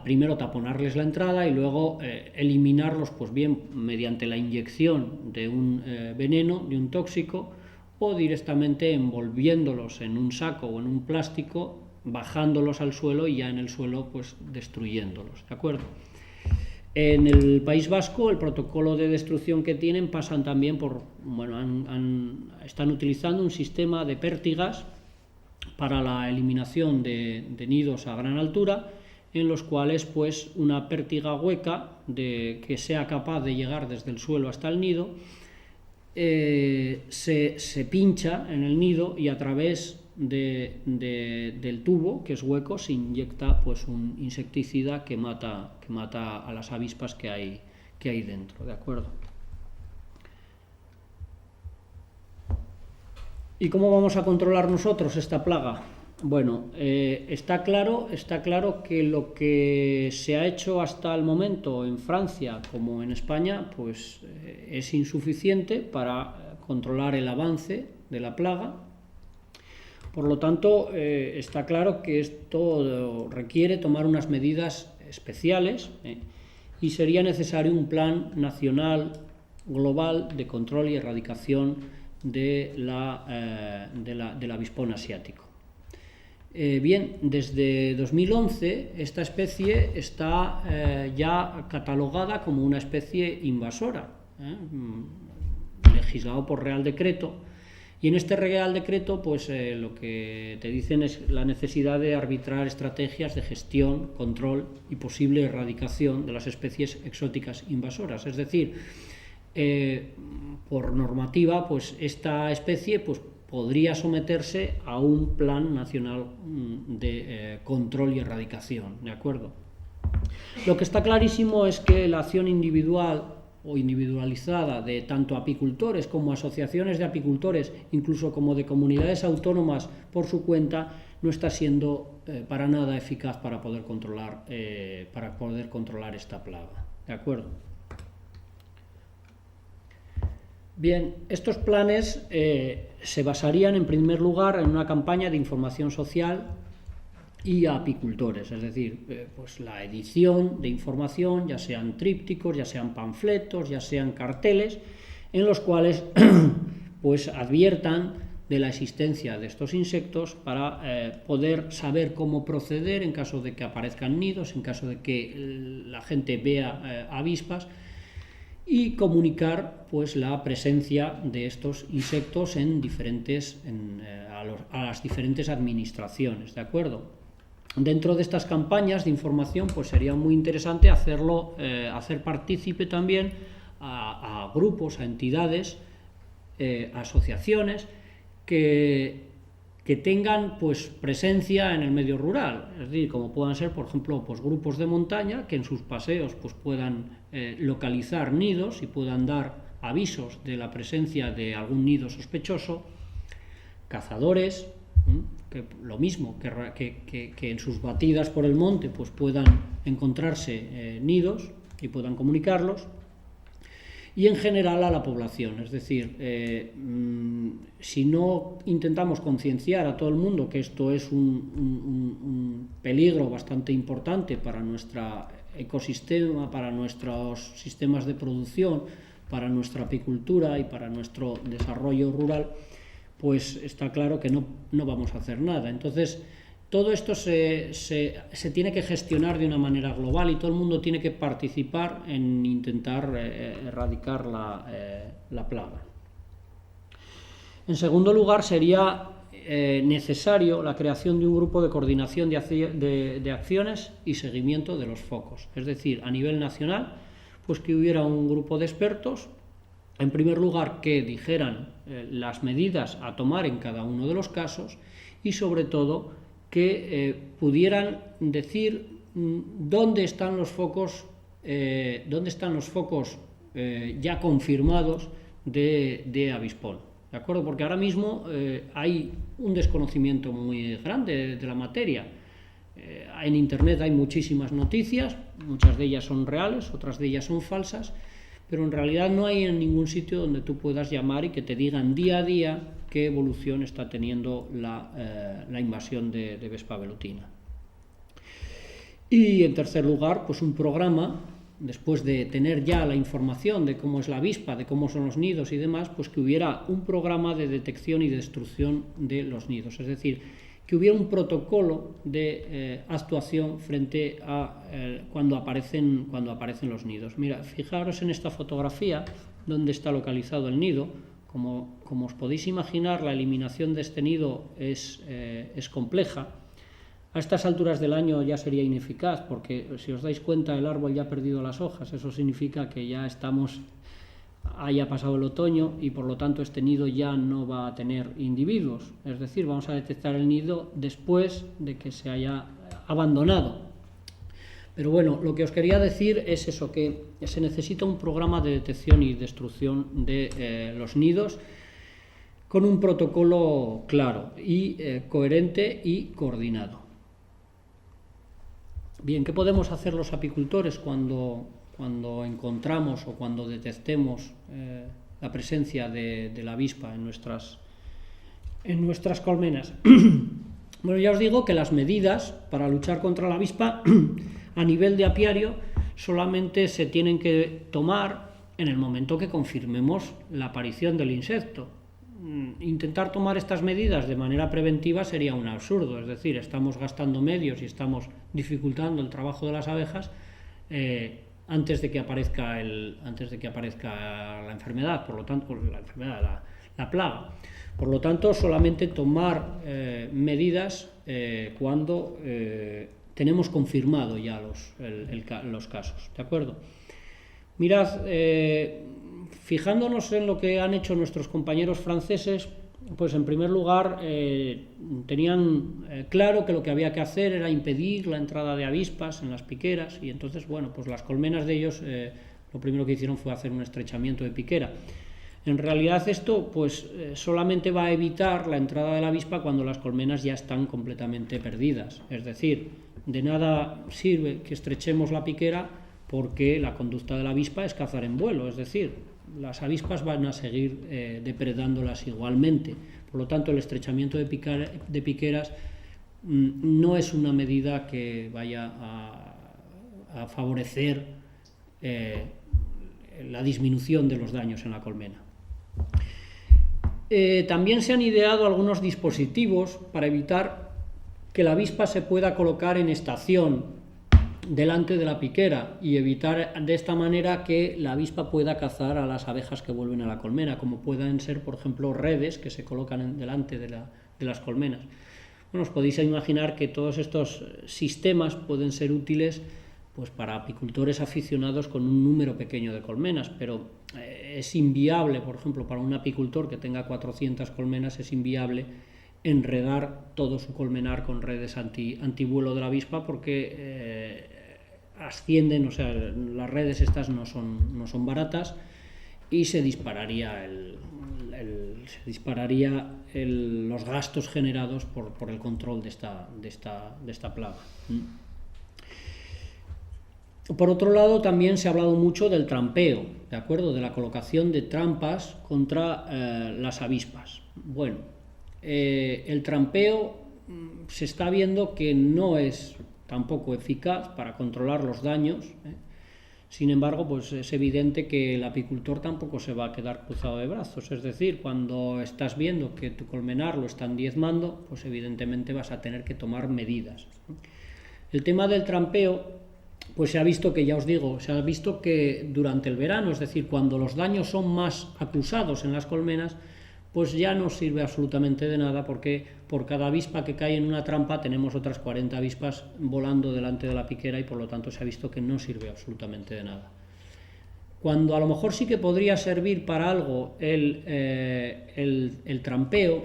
primero taponarles la entrada y luego eliminarlos pues bien mediante la inyección de un veneno, de un tóxico, o directamente envolviéndolos en un saco o en un plástico, bajándolos al suelo y ya en el suelo pues destruyéndolos, ¿de acuerdo? En el País Vasco el protocolo de destrucción que tienen pasan también por, bueno, están utilizando un sistema de pértigas para la eliminación de nidos a gran altura, en los cuales pues una pértiga hueca que sea capaz de llegar desde el suelo hasta el nido se pincha en el nido y a través del tubo, que es hueco, se inyecta pues un insecticida que mata a las avispas que hay dentro, ¿de acuerdo? ¿Y cómo vamos a controlar nosotros esta plaga? Bueno, está claro que lo que se ha hecho hasta el momento en Francia como en España pues es insuficiente para controlar el avance de la plaga. Por lo tanto, está claro que esto requiere tomar unas medidas especiales y sería necesario un plan nacional global de control y erradicación del avispón asiático. Bien, desde 2011 esta especie está ya catalogada como una especie invasora, legislado por Real Decreto, y en este Real Decreto pues lo que te dicen es la necesidad de arbitrar estrategias de gestión, control y posible erradicación de las especies exóticas invasoras, es decir, por normativa pues esta especie pues podría someterse a un plan nacional de control y erradicación, ¿de acuerdo? Lo que está clarísimo es que la acción individual o individualizada de tanto apicultores como asociaciones de apicultores, incluso como de comunidades autónomas por su cuenta, no está siendo para nada eficaz para poder controlar esta plaga, ¿de acuerdo? Bien, estos planes se basarían en primer lugar en una campaña de información social y a apicultores, es decir, pues la edición de información, ya sean trípticos, ya sean panfletos, ya sean carteles, en los cuales pues adviertan de la existencia de estos insectos para poder saber cómo proceder en caso de que aparezcan nidos, en caso de que la gente vea avispas, y comunicar pues la presencia de estos insectos a las diferentes administraciones, ¿de acuerdo? Dentro de estas campañas de información pues sería muy interesante hacer partícipe también a grupos, a entidades, a asociaciones que tengan pues presencia en el medio rural, es decir, como puedan ser, por ejemplo, pues grupos de montaña que en sus paseos pues puedan localizar nidos y puedan dar avisos de la presencia de algún nido sospechoso, cazadores, que lo mismo, que en sus batidas por el monte pues puedan encontrarse nidos y puedan comunicarlos, y en general a la población. Es decir, si no intentamos concienciar a todo el mundo que esto es un peligro bastante importante para nuestro ecosistema, para nuestros sistemas de producción, para nuestra apicultura y para nuestro desarrollo rural, pues está claro que no vamos a hacer nada. Entonces, todo esto se tiene que gestionar de una manera global y todo el mundo tiene que participar en intentar erradicar la plaga. En segundo lugar, sería necesario la creación de un grupo de coordinación de acciones y seguimiento de los focos. Es decir, a nivel nacional, pues que hubiera un grupo de expertos, en primer lugar, que dijeran las medidas a tomar en cada uno de los casos y, sobre todo, que pudieran decir dónde están los focos ya confirmados de avispón, ¿de acuerdo? Porque ahora mismo hay un desconocimiento muy grande de la materia. En Internet hay muchísimas noticias, muchas de ellas son reales, otras de ellas son falsas, pero en realidad no hay en ningún sitio donde tú puedas llamar y que te digan día a día qué evolución está teniendo la invasión de Vespa velutina. Y en tercer lugar, pues un programa, después de tener ya la información de cómo es la avispa, de cómo son los nidos y demás, pues que hubiera un programa de detección y destrucción de los nidos, es decir, que hubiera un protocolo de actuación frente a cuando aparecen los nidos. Mira, fijaros en esta fotografía donde está localizado el nido. Como os podéis imaginar, la eliminación de este nido es compleja. A estas alturas del año ya sería ineficaz, porque si os dais cuenta el árbol ya ha perdido las hojas. Eso significa que ya haya pasado el otoño y por lo tanto este nido ya no va a tener individuos. Es decir, vamos a detectar el nido después de que se haya abandonado. Pero bueno, lo que os quería decir es eso, que se necesita un programa de detección y destrucción de los nidos con un protocolo claro y coherente y coordinado. Bien, ¿qué podemos hacer los apicultores cuando encontramos o cuando detectemos la presencia de la avispa en nuestras colmenas? Bueno, ya os digo que las medidas para luchar contra la avispa a nivel de apiario solamente se tienen que tomar en el momento que confirmemos la aparición del insecto. Intentar tomar estas medidas de manera preventiva sería un absurdo, es decir, estamos gastando medios y estamos dificultando el trabajo de las abejas antes de que aparezca la enfermedad, por lo tanto, la plaga. Por lo tanto, solamente tomar medidas cuando tenemos confirmado ya los casos, ¿de acuerdo? Mirad, fijándonos en lo que han hecho nuestros compañeros franceses, pues en primer lugar tenían claro que lo que había que hacer era impedir la entrada de avispas en las piqueras y entonces, bueno, pues las colmenas de ellos lo primero que hicieron fue hacer un estrechamiento de piquera. En realidad esto pues solamente va a evitar la entrada de la avispa cuando las colmenas ya están completamente perdidas, es decir, de nada sirve que estrechemos la piquera porque la conducta de la avispa es cazar en vuelo, es decir, las avispas van a seguir depredándolas igualmente. Por lo tanto, el estrechamiento de piqueras no es una medida que vaya a favorecer la disminución de los daños en la colmena. También se han ideado algunos dispositivos para evitar que la avispa se pueda colocar en estación delante de la piquera y evitar de esta manera que la avispa pueda cazar a las abejas que vuelven a la colmena, como pueden ser, por ejemplo, redes que se colocan delante de las colmenas. Bueno, os podéis imaginar que todos estos sistemas pueden ser útiles pues, para apicultores aficionados con un número pequeño de colmenas, pero es inviable, por ejemplo, para un apicultor que tenga 400 colmenas, es inviable enredar todo su colmenar con redes antivuelo de la avispa porque ascienden, o sea, las redes estas no son baratas y se dispararía los gastos generados por el control de esta plaga. Por otro lado, también se ha hablado mucho del trampeo, ¿de acuerdo? De la colocación de trampas contra las avispas. Bueno, el trampeo se está viendo que no es tampoco eficaz para controlar los daños, ¿eh? Sin embargo, pues es evidente que el apicultor tampoco se va a quedar cruzado de brazos. Es decir, cuando estás viendo que tu colmenar lo están diezmando, pues evidentemente vas a tener que tomar medidas. El tema del trampeo, pues se ha visto que, ya os digo, se ha visto que durante el verano, es decir, cuando los daños son más acusados en las colmenas, pues ya no sirve absolutamente de nada, porque por cada avispa que cae en una trampa tenemos otras 40 avispas volando delante de la piquera, y por lo tanto se ha visto que no sirve absolutamente de nada. Cuando a lo mejor sí que podría servir para algo el trampeo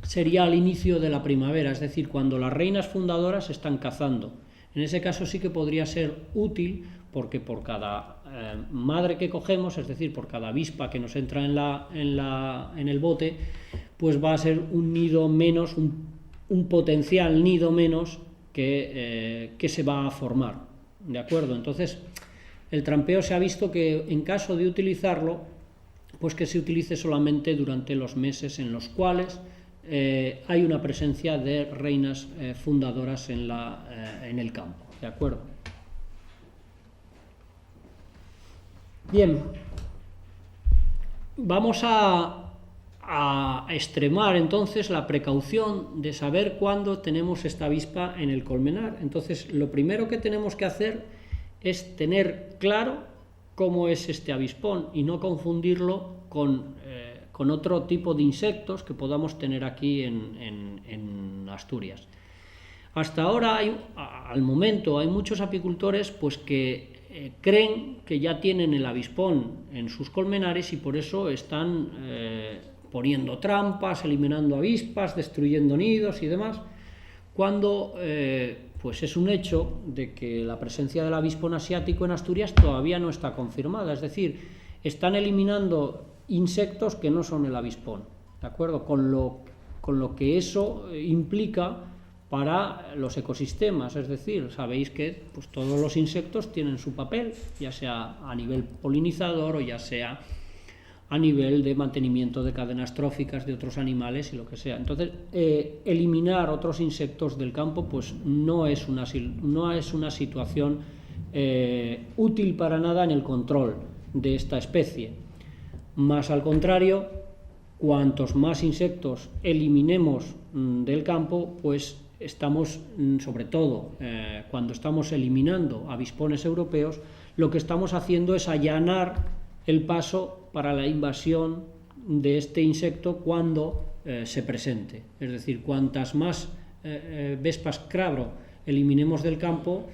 sería al inicio de la primavera, es decir, cuando las reinas fundadoras están cazando. En ese caso sí que podría ser útil, porque por cada madre que cogemos, es decir, por cada avispa que nos entra en el bote, pues va a ser un nido menos, un potencial nido menos que se va a formar, ¿de acuerdo? Entonces, el trampeo se ha visto que en caso de utilizarlo, pues que se utilice solamente durante los meses en los cuales hay una presencia de reinas fundadoras en el campo, ¿de acuerdo? Bien, vamos a extremar entonces la precaución de saber cuándo tenemos esta avispa en el colmenar. Entonces, lo primero que tenemos que hacer es tener claro cómo es este avispón y no confundirlo con otro tipo de insectos que podamos tener aquí en Asturias. Hasta ahora, al momento, hay muchos apicultores pues que creen que ya tienen el avispón en sus colmenares y por eso están poniendo trampas, eliminando avispas, destruyendo nidos y demás, cuando pues es un hecho de que la presencia del avispón asiático en Asturias todavía no está confirmada, es decir, están eliminando insectos que no son el avispón, ¿de acuerdo? Con lo que eso implica para los ecosistemas, es decir, sabéis que pues, todos los insectos tienen su papel, ya sea a nivel polinizador o ya sea a nivel de mantenimiento de cadenas tróficas de otros animales y lo que sea. Entonces, eliminar otros insectos del campo pues no es una situación útil para nada en el control de esta especie. Más al contrario, cuantos más insectos eliminemos del campo, pues estamos, sobre todo cuando estamos eliminando avispones europeos, lo que estamos haciendo es allanar el paso para la invasión de este insecto cuando se presente. Es decir, cuantas más vespas crabro eliminemos del campo,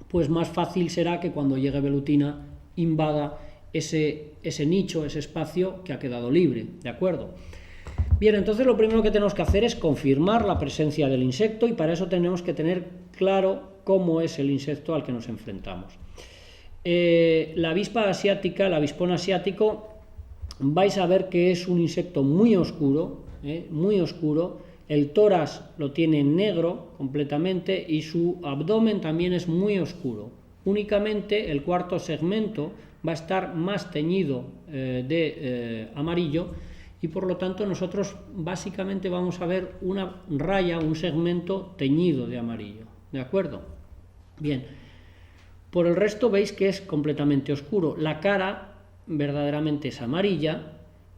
pues más fácil será que cuando llegue velutina invada ese nicho, ese espacio que ha quedado libre, ¿de acuerdo? Bien, entonces lo primero que tenemos que hacer es confirmar la presencia del insecto y para eso tenemos que tener claro cómo es el insecto al que nos enfrentamos. La avispa asiática, el avispón asiático, vais a ver que es un insecto muy oscuro, muy oscuro. El tórax lo tiene negro completamente y su abdomen también es muy oscuro. Únicamente el cuarto segmento va a estar más teñido de amarillo y por lo tanto nosotros básicamente vamos a ver una raya, un segmento teñido de amarillo, ¿de acuerdo? Bien, por el resto veis que es completamente oscuro. La cara verdaderamente es amarilla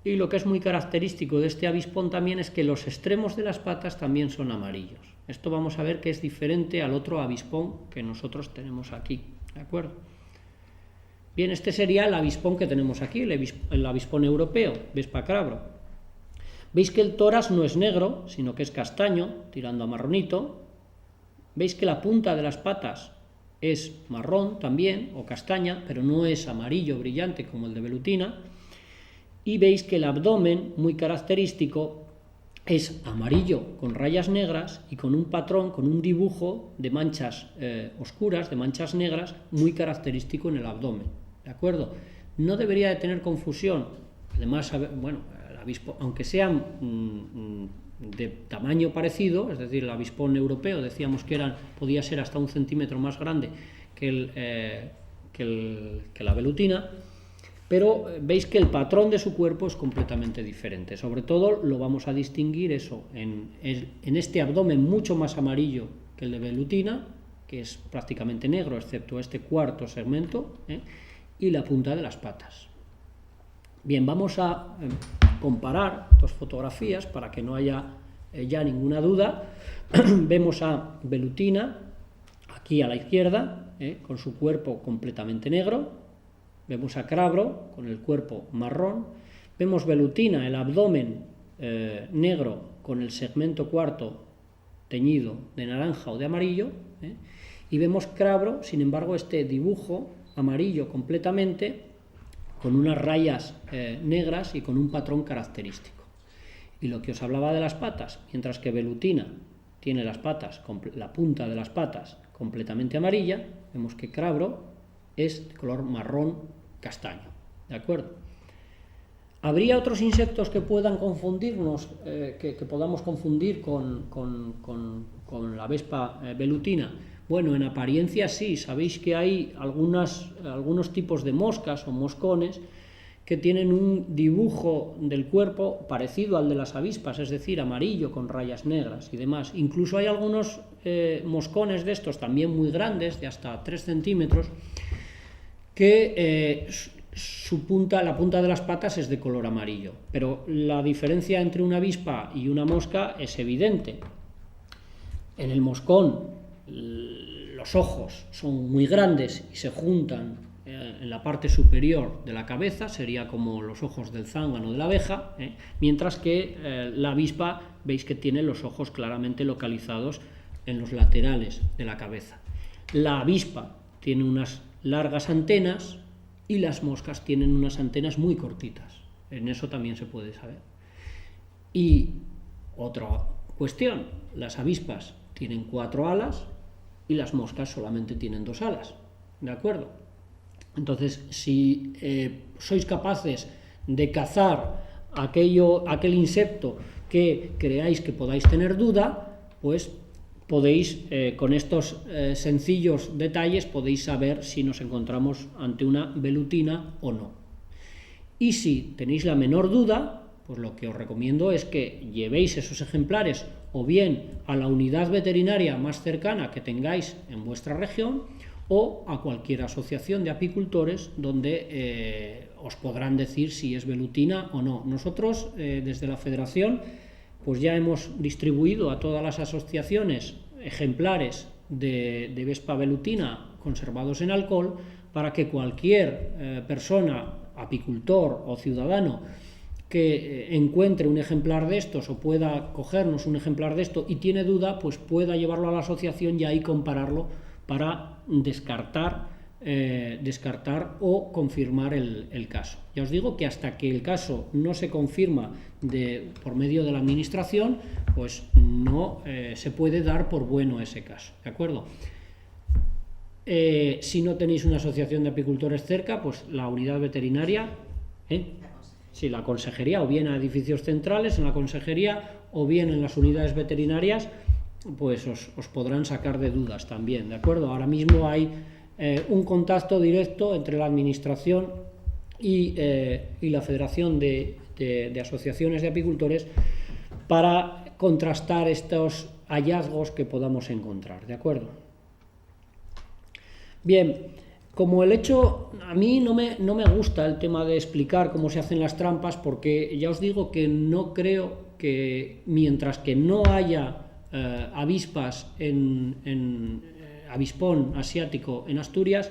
y lo que es muy característico de este avispón también es que los extremos de las patas también son amarillos. Esto vamos a ver que es diferente al otro avispón que nosotros tenemos aquí, ¿de acuerdo? Bien, este sería el avispón que tenemos aquí, el avispón europeo, Vespa crabro. Veis que el tórax no es negro, sino que es castaño, tirando a marronito. Veis que la punta de las patas es marrón también, o castaña, pero no es amarillo brillante como el de velutina. Y veis que el abdomen, muy característico, es amarillo con rayas negras y con un patrón, con un dibujo de manchas oscuras, de manchas negras, muy característico en el abdomen, ¿de acuerdo? No debería de tener confusión. Además, bueno, el avispón, aunque sean de tamaño parecido, es decir, el avispón europeo decíamos que podía ser hasta 1 centímetro más grande que la velutina, pero veis que el patrón de su cuerpo es completamente diferente. Sobre todo lo vamos a distinguir eso en este abdomen mucho más amarillo que el de velutina, que es prácticamente negro, excepto este cuarto segmento, y la punta de las patas. Bien, vamos a comparar dos fotografías para que no haya ya ninguna duda. Vemos a velutina aquí a la izquierda, con su cuerpo completamente negro. Vemos a crabro con el cuerpo marrón. Vemos velutina, el abdomen negro con el segmento cuarto teñido de naranja o de amarillo. Y vemos crabro, sin embargo, este dibujo amarillo completamente, con unas rayas negras y con un patrón característico. Y lo que os hablaba de las patas, mientras que velutina tiene las patas, la punta de las patas completamente amarilla, vemos que crabro es de color marrón castaño, ¿de acuerdo? ¿Habría otros insectos que puedan confundirnos, que podamos confundir con la vespa velutina? Bueno, en apariencia sí, sabéis que hay algunos tipos de moscas o moscones que tienen un dibujo del cuerpo parecido al de las avispas, es decir, amarillo con rayas negras y demás. Incluso hay algunos moscones de estos también muy grandes, de hasta 3 centímetros, que la punta de las patas es de color amarillo. Pero la diferencia entre una avispa y una mosca es evidente. En el moscón los ojos son muy grandes y se juntan en la parte superior de la cabeza, sería como los ojos del zángano de la abeja, mientras que la avispa veis que tiene los ojos claramente localizados en los laterales de la cabeza. La avispa tiene unas largas antenas y las moscas tienen unas antenas muy cortitas. En eso también se puede saber. Y otra cuestión, las avispas tienen 4 alas y las moscas solamente tienen 2 alas, ¿de acuerdo? Entonces, si sois capaces de cazar aquel insecto que creáis que podáis tener duda, pues podéis, con estos sencillos detalles, podéis saber si nos encontramos ante una velutina o no. Y si tenéis la menor duda, pues lo que os recomiendo es que llevéis esos ejemplares o bien a la unidad veterinaria más cercana que tengáis en vuestra región o a cualquier asociación de apicultores donde os podrán decir si es velutina o no. Nosotros, desde la Federación, pues ya hemos distribuido a todas las asociaciones ejemplares de vespa velutina conservados en alcohol para que cualquier persona, apicultor o ciudadano que encuentre un ejemplar de estos o pueda cogernos un ejemplar de esto y tiene duda, pues pueda llevarlo a la asociación y ahí compararlo para descartar o confirmar el caso. Ya os digo que hasta que el caso no se confirma por medio de la administración, pues no se puede dar por bueno ese caso, ¿de acuerdo? Si no tenéis una asociación de apicultores cerca, pues la unidad veterinaria, sí, la consejería, o bien a edificios centrales en la consejería, o bien en las unidades veterinarias, pues os podrán sacar de dudas también, ¿de acuerdo? Ahora mismo hay un contacto directo entre la administración y la Federación de Asociaciones de Apicultores para contrastar estos hallazgos que podamos encontrar, ¿de acuerdo? Bien, como el hecho, a mí no me gusta el tema de explicar cómo se hacen las trampas, porque ya os digo que no creo que mientras que no haya avispas avispón asiático en Asturias,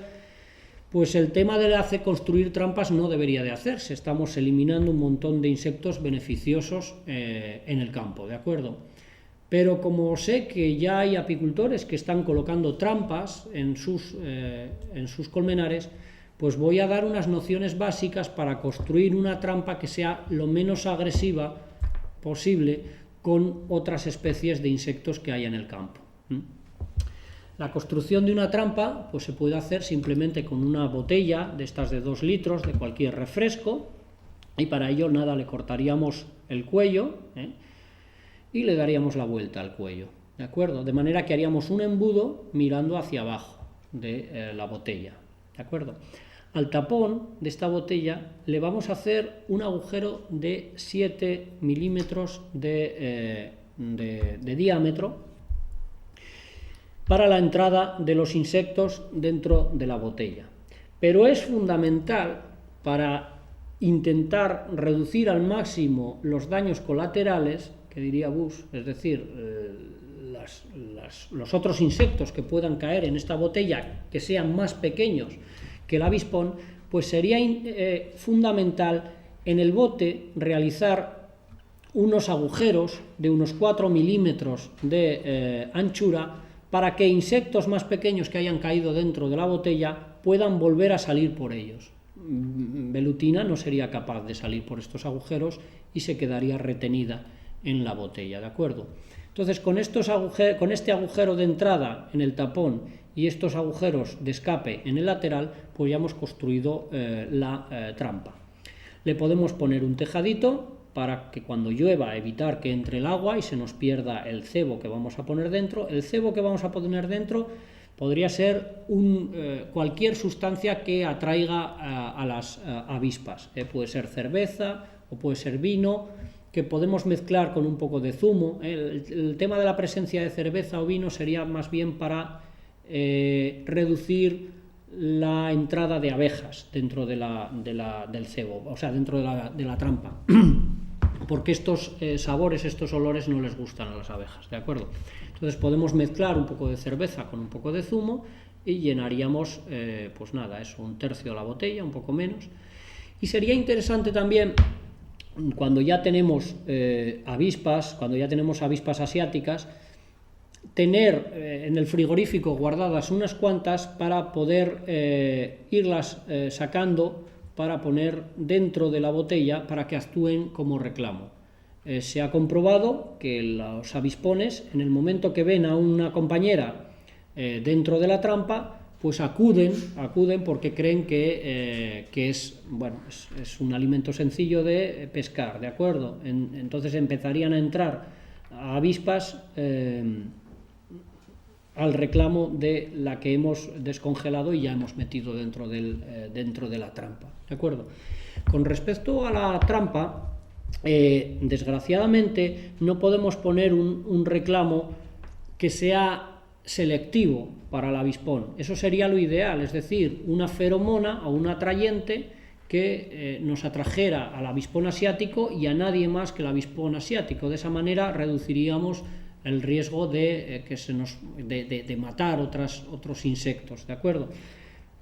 pues el tema de construir trampas no debería de hacerse. Estamos eliminando un montón de insectos beneficiosos en el campo, ¿de acuerdo? Pero como sé que ya hay apicultores que están colocando trampas en sus colmenares, pues voy a dar unas nociones básicas para construir una trampa que sea lo menos agresiva posible con otras especies de insectos que hay en el campo. La construcción de una trampa pues se puede hacer simplemente con una botella de estas de 2 litros de cualquier refresco, y para ello nada, le cortaríamos el cuello y le daríamos la vuelta al cuello, ¿de acuerdo? De manera que haríamos un embudo mirando hacia abajo. de la botella, ¿de acuerdo? Al tapón de esta botella le vamos a hacer un agujero de 7 milímetros de diámetro para la entrada de los insectos dentro de la botella. Pero es fundamental para intentar reducir al máximo los daños colaterales, que diría Bush, es decir, los otros insectos que puedan caer en esta botella, que sean más pequeños que el avispón, pues sería fundamental en el bote realizar unos agujeros de unos 4 milímetros de anchura para que insectos más pequeños que hayan caído dentro de la botella puedan volver a salir por ellos. Velutina no sería capaz de salir por estos agujeros y se quedaría retenida en la botella, ¿de acuerdo? Entonces, con este agujero de entrada en el tapón y estos agujeros de escape en el lateral, pues ya hemos construido la trampa. Le podemos poner un tejadito para que cuando llueva evitar que entre el agua y se nos pierda el cebo que vamos a poner dentro. El cebo que vamos a poner dentro podría ser cualquier sustancia que atraiga a las avispas. Puede ser cerveza o puede ser vino, que podemos mezclar con un poco de zumo. El tema de la presencia de cerveza o vino sería más bien para reducir la entrada de abejas dentro del cebo, o sea, dentro de la trampa, porque estos sabores, estos olores no les gustan a las abejas, ¿de acuerdo? Entonces podemos mezclar un poco de cerveza con un poco de zumo y llenaríamos, pues nada, eso, 1/3 de la botella, un poco menos. Y sería interesante también, cuando ya tenemos avispas asiáticas, tener en el frigorífico guardadas unas cuantas para poder irlas sacando para poner dentro de la botella para que actúen como reclamo. Se ha comprobado que los avispones, en el momento que ven a una compañera dentro de la trampa, pues acuden porque creen que es un alimento sencillo de pescar, ¿de acuerdo? Entonces empezarían a entrar avispas al reclamo de la que hemos descongelado y ya hemos metido dentro de la trampa, ¿de acuerdo? Con respecto a la trampa, desgraciadamente no podemos poner un reclamo que sea selectivo para el avispón. Eso sería lo ideal, es decir, una feromona o un atrayente que nos atrajera al avispón asiático y a nadie más que el avispón asiático. De esa manera reduciríamos el riesgo de matar otros insectos, ¿de acuerdo?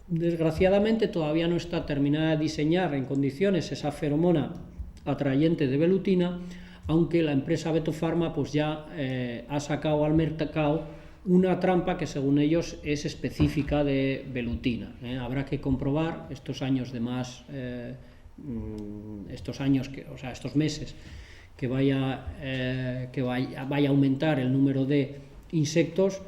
Desgraciadamente todavía no está terminada de diseñar en condiciones esa feromona atrayente de velutina, aunque la empresa Betofarma pues ya ha sacado al mercado una trampa que según ellos es específica de velutina. Habrá que comprobar estos meses que vaya a aumentar el número de insectos,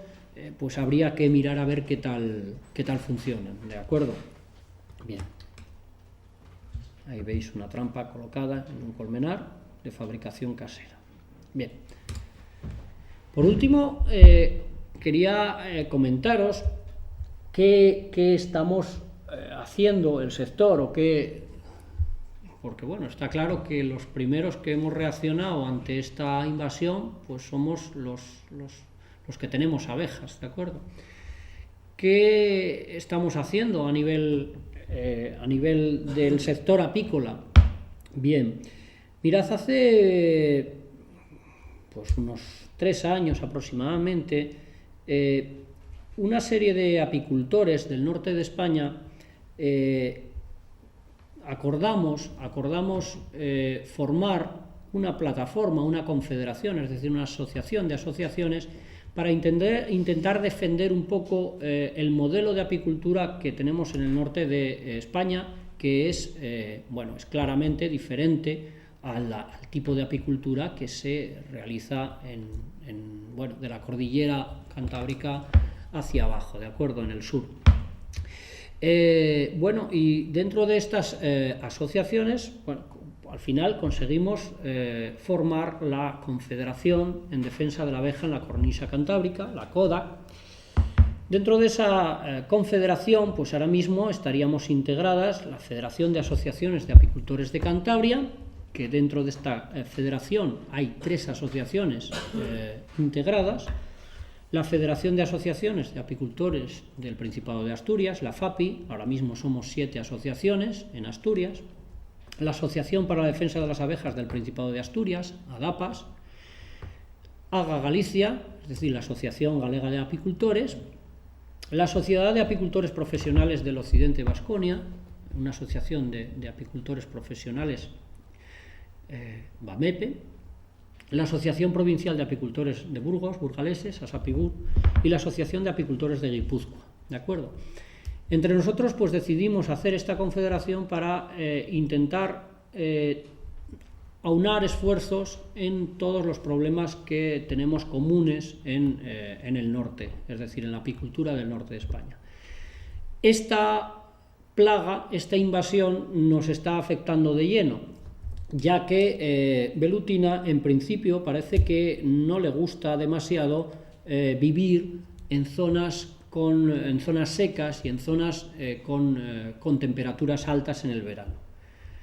pues habría que mirar a ver qué tal funcionan, ¿de acuerdo? Bien. Ahí veis una trampa colocada en un colmenar de fabricación casera. Bien. Por último, quería comentaros qué estamos haciendo el sector porque bueno, está claro que los primeros que hemos reaccionado ante esta invasión pues somos los que tenemos abejas, ¿de acuerdo? ¿Qué estamos haciendo a nivel del sector apícola? Bien, mirad, hace pues unos 3 años aproximadamente, una serie de apicultores del norte de España acordamos formar una plataforma, una confederación, es decir, una asociación de asociaciones para intentar defender un poco el modelo de apicultura que tenemos en el norte de España, que es claramente diferente al tipo de apicultura que se realiza de la cordillera cantábrica hacia abajo, ¿de acuerdo?, en el sur. Y dentro de estas asociaciones, al final conseguimos formar la Confederación en Defensa de la Abeja en la Cornisa Cantábrica, la CODAC, Dentro de esa confederación, pues ahora mismo estaríamos integradas la Federación de Asociaciones de Apicultores de Cantabria, que dentro de esta federación hay 3 asociaciones integradas, la Federación de Asociaciones de Apicultores del Principado de Asturias, la FAPI, ahora mismo somos 7 asociaciones en Asturias, la Asociación para la Defensa de las Abejas del Principado de Asturias, ADAPAS, AGA Galicia, es decir, la Asociación Galega de Apicultores, la Sociedad de Apicultores Profesionales del Occidente Vasconia, una asociación de apicultores profesionales, BAMEPE, la Asociación Provincial de Apicultores de Burgos, burgaleses, ASAPIBUR, y la Asociación de Apicultores de Guipúzcoa, ¿de acuerdo? Entre nosotros, pues decidimos hacer esta confederación para intentar aunar esfuerzos en todos los problemas que tenemos comunes en el norte, es decir, en la apicultura del norte de España. Esta plaga, esta invasión, nos está afectando de lleno, ya que Velutina, en principio, parece que no le gusta demasiado vivir en zonas secas y en zonas con temperaturas altas en el verano.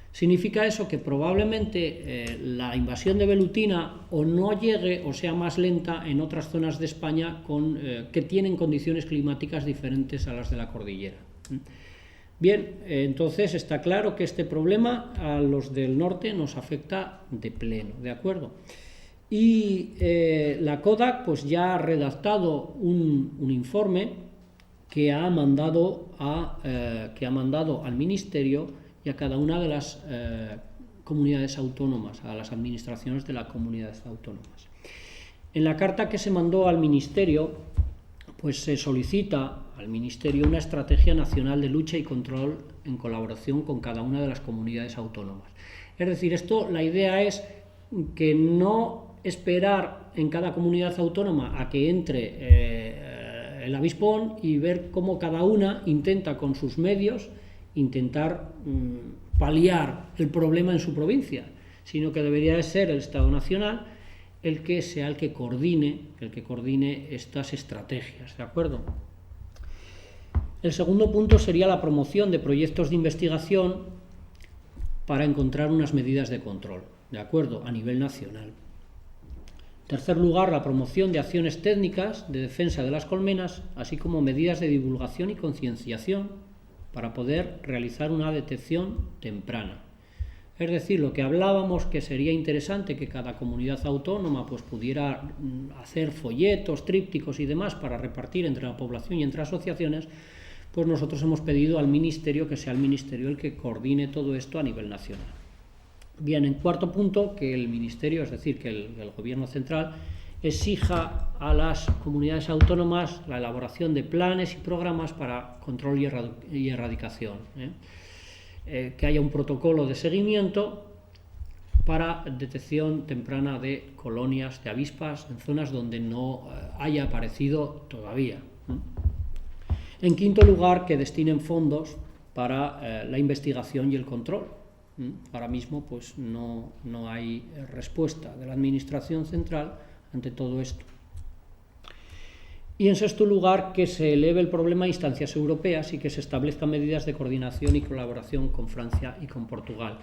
Significa eso que probablemente la invasión de Velutina o no llegue o sea más lenta en otras zonas de España que tienen condiciones climáticas diferentes a las de la cordillera. Bien, entonces está claro que este problema a los del norte nos afecta de pleno, ¿de acuerdo? Y la CODAC pues ya ha redactado un informe que ha mandado al Ministerio y a cada una de las comunidades autónomas, a las administraciones de las comunidades autónomas. En la carta que se mandó al Ministerio, pues se solicita al Ministerio una estrategia nacional de lucha y control en colaboración con cada una de las comunidades autónomas. Es decir, la idea es que no esperar en cada comunidad autónoma a que entre el avispón y ver cómo cada una intenta con sus medios intentar paliar el problema en su provincia, sino que debería de ser el Estado Nacional el que sea el que coordine estas estrategias, ¿de acuerdo? El segundo punto sería la promoción de proyectos de investigación para encontrar unas medidas de control, ¿de acuerdo?, a nivel nacional. En tercer lugar, la promoción de acciones técnicas de defensa de las colmenas, así como medidas de divulgación y concienciación para poder realizar una detección temprana. Es decir, lo que hablábamos que sería interesante que cada comunidad autónoma pues pudiera hacer folletos, trípticos y demás para repartir entre la población y entre asociaciones, pues nosotros hemos pedido al Ministerio que sea el Ministerio el que coordine todo esto a nivel nacional. Bien, en cuarto punto, que el Ministerio, es decir, que el Gobierno central, exija a las comunidades autónomas la elaboración de planes y programas para control y erradicación, que haya un protocolo de seguimiento para detección temprana de colonias de avispas en zonas donde no haya aparecido todavía. En quinto lugar, que destinen fondos para la investigación y el control. Ahora mismo pues no hay respuesta de la Administración central ante todo esto. Y en sexto lugar, que se eleve el problema a instancias europeas y que se establezcan medidas de coordinación y colaboración con Francia y con Portugal.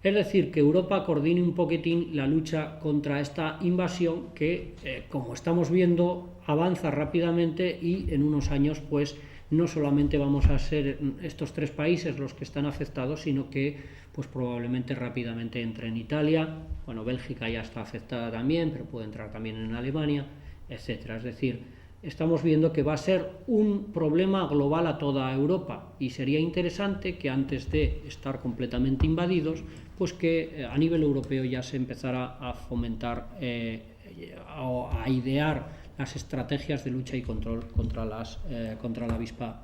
Es decir, que Europa coordine un poquitín la lucha contra esta invasión que, como estamos viendo, avanza rápidamente y en unos años pues no solamente vamos a ser estos 3 países los que están afectados, sino que pues probablemente rápidamente entre en Italia, bueno, Bélgica ya está afectada también, pero puede entrar también en Alemania, etcétera. Es decir, estamos viendo que va a ser un problema global a toda Europa y sería interesante que antes de estar completamente invadidos, pues que a nivel europeo ya se empezara a fomentar, a idear las estrategias de lucha y control contra la avispa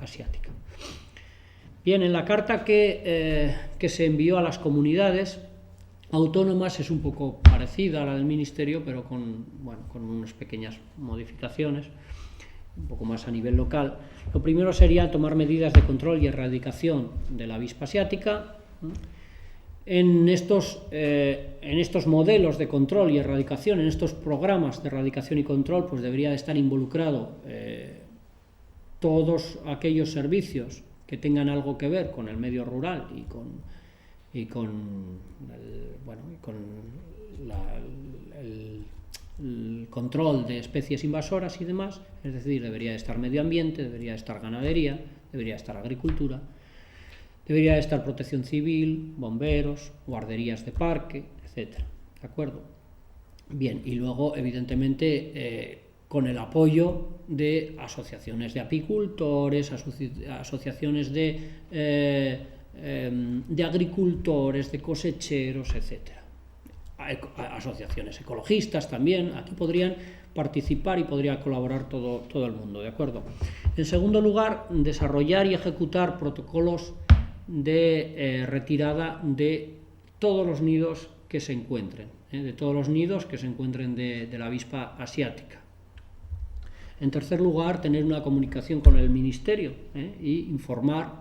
asiática. Bien, en la carta que se envió a las comunidades autónomas es un poco parecida a la del Ministerio, pero con unas pequeñas modificaciones, un poco más a nivel local. Lo primero sería tomar medidas de control y erradicación de la avispa asiática. En estos modelos de control y erradicación, en estos programas de erradicación y control, pues debería de estar involucrado todos aquellos servicios que tengan algo que ver con el medio rural y con el control de especies invasoras y demás, es decir, debería de estar medio ambiente, debería de estar ganadería, debería de estar agricultura, debería de estar protección civil, bomberos, guarderías de parque, etcétera. ¿De acuerdo? Bien, y luego, evidentemente, con el apoyo de asociaciones de apicultores, asociaciones de agricultores, de cosecheros, etcétera. Asociaciones ecologistas también, aquí podrían participar y podría colaborar todo el mundo, ¿de acuerdo? En segundo lugar, desarrollar y ejecutar protocolos de retirada de todos los nidos que se encuentren, de la avispa asiática. En tercer lugar, tener una comunicación con el Ministerio y informar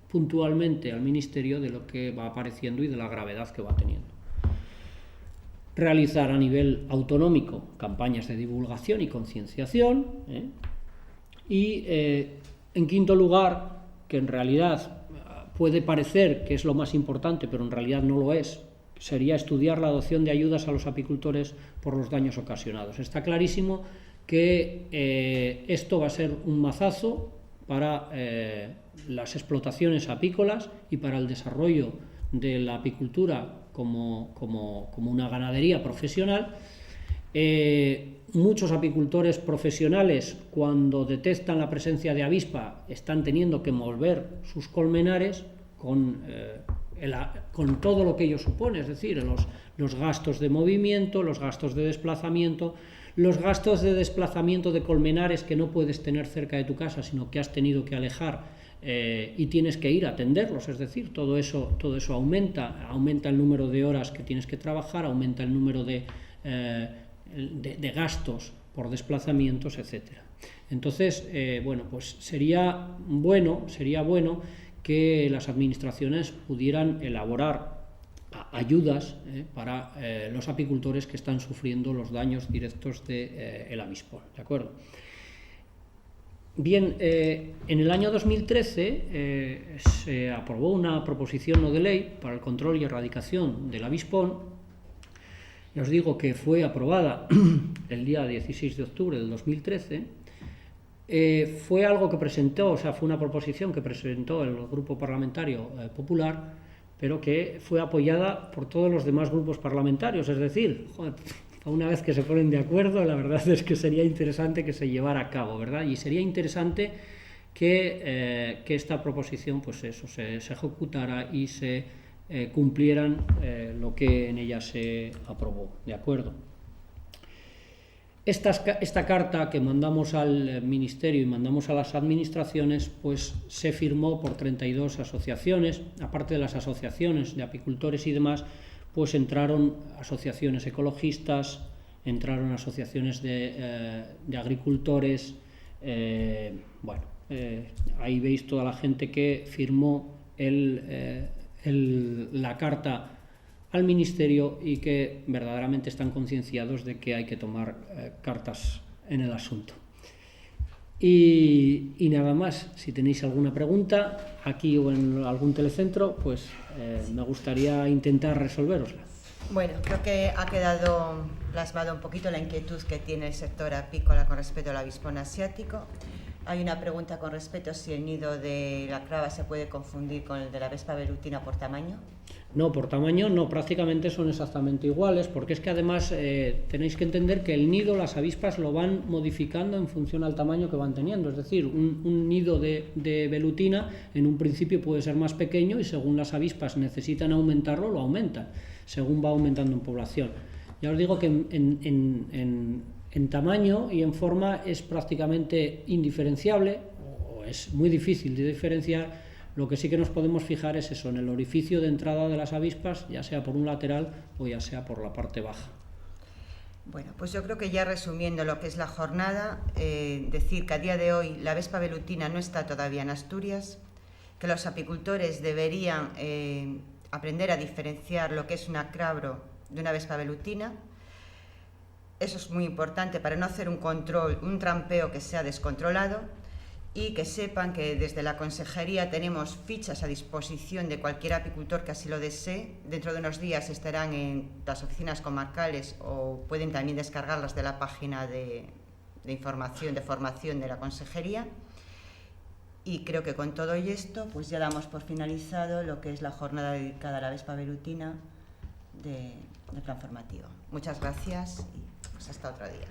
puntualmente al Ministerio de lo que va apareciendo y de la gravedad que va teniendo. Realizar a nivel autonómico campañas de divulgación y concienciación. Y, en quinto lugar, que en realidad puede parecer que es lo más importante, pero en realidad no lo es, sería estudiar la adopción de ayudas a los apicultores por los daños ocasionados. Está clarísimo que esto va a ser un mazazo para las explotaciones apícolas y para el desarrollo de la apicultura como una ganadería profesional. Muchos apicultores profesionales, cuando detectan la presencia de avispa, están teniendo que mover sus colmenares con todo lo que ello supone, es decir, los gastos de movimiento, los gastos de desplazamiento, los gastos de desplazamiento de colmenares que no puedes tener cerca de tu casa, sino que has tenido que alejar y tienes que ir a atenderlos, es decir, todo eso aumenta el número de horas que tienes que trabajar, aumenta el número de gastos por desplazamientos, etcétera. Entonces, pues sería bueno que las administraciones pudieran elaborar ayudas para los apicultores que están sufriendo los daños directos del avispón, ¿de acuerdo? Bien, en el año 2013 se aprobó una proposición no de ley para el control y erradicación del avispón. Ya os digo que fue aprobada el día 16 de octubre del 2013. Fue algo que fue una proposición que presentó el Grupo Parlamentario Popular, pero que fue apoyada por todos los demás grupos parlamentarios. Es decir, una vez que se ponen de acuerdo, la verdad es que sería interesante que se llevara a cabo, ¿verdad? Y sería interesante que esta proposición, pues eso, se ejecutara y se cumplieran lo que en ella se aprobó, ¿de acuerdo? Esta carta que mandamos al Ministerio y mandamos a las administraciones, pues se firmó por 32 asociaciones. Aparte de las asociaciones de apicultores y demás, pues entraron asociaciones ecologistas, entraron asociaciones de agricultores. Ahí veis toda la gente que firmó la carta al Ministerio y que verdaderamente están concienciados de que hay que tomar cartas en el asunto. Y nada más, si tenéis alguna pregunta aquí o en algún telecentro, pues me gustaría intentar resolverosla. Bueno, creo que ha quedado plasmado un poquito la inquietud que tiene el sector apícola con respecto al avispón asiático. Hay una pregunta con respecto a si el nido de la crava se puede confundir con el de la vespa velutina por tamaño. No, por tamaño no, prácticamente son exactamente iguales, porque es que además tenéis que entender que el nido, las avispas lo van modificando en función al tamaño que van teniendo. Es decir, un nido de velutina en un principio puede ser más pequeño y según las avispas necesitan aumentarlo, lo aumentan, según va aumentando en población. Ya os digo que en tamaño y en forma es prácticamente indiferenciable, o es muy difícil de diferenciar. Lo que sí que nos podemos fijar es eso, en el orificio de entrada de las avispas, ya sea por un lateral o ya sea por la parte baja. Bueno, pues yo creo que ya resumiendo lo que es la jornada, decir que a día de hoy la vespa velutina no está todavía en Asturias, que los apicultores deberían aprender a diferenciar lo que es una crabro de una vespa velutina, eso es muy importante para no hacer un control, un trampeo que sea descontrolado, y que sepan que desde la Consejería tenemos fichas a disposición de cualquier apicultor que así lo desee. Dentro de unos días estarán en las oficinas comarcales o pueden también descargarlas de la página de información, de formación de la Consejería. Y creo que con todo esto pues ya damos por finalizado lo que es la jornada dedicada a la Vespa velutina del plan formativo. Muchas gracias y pues hasta otro día.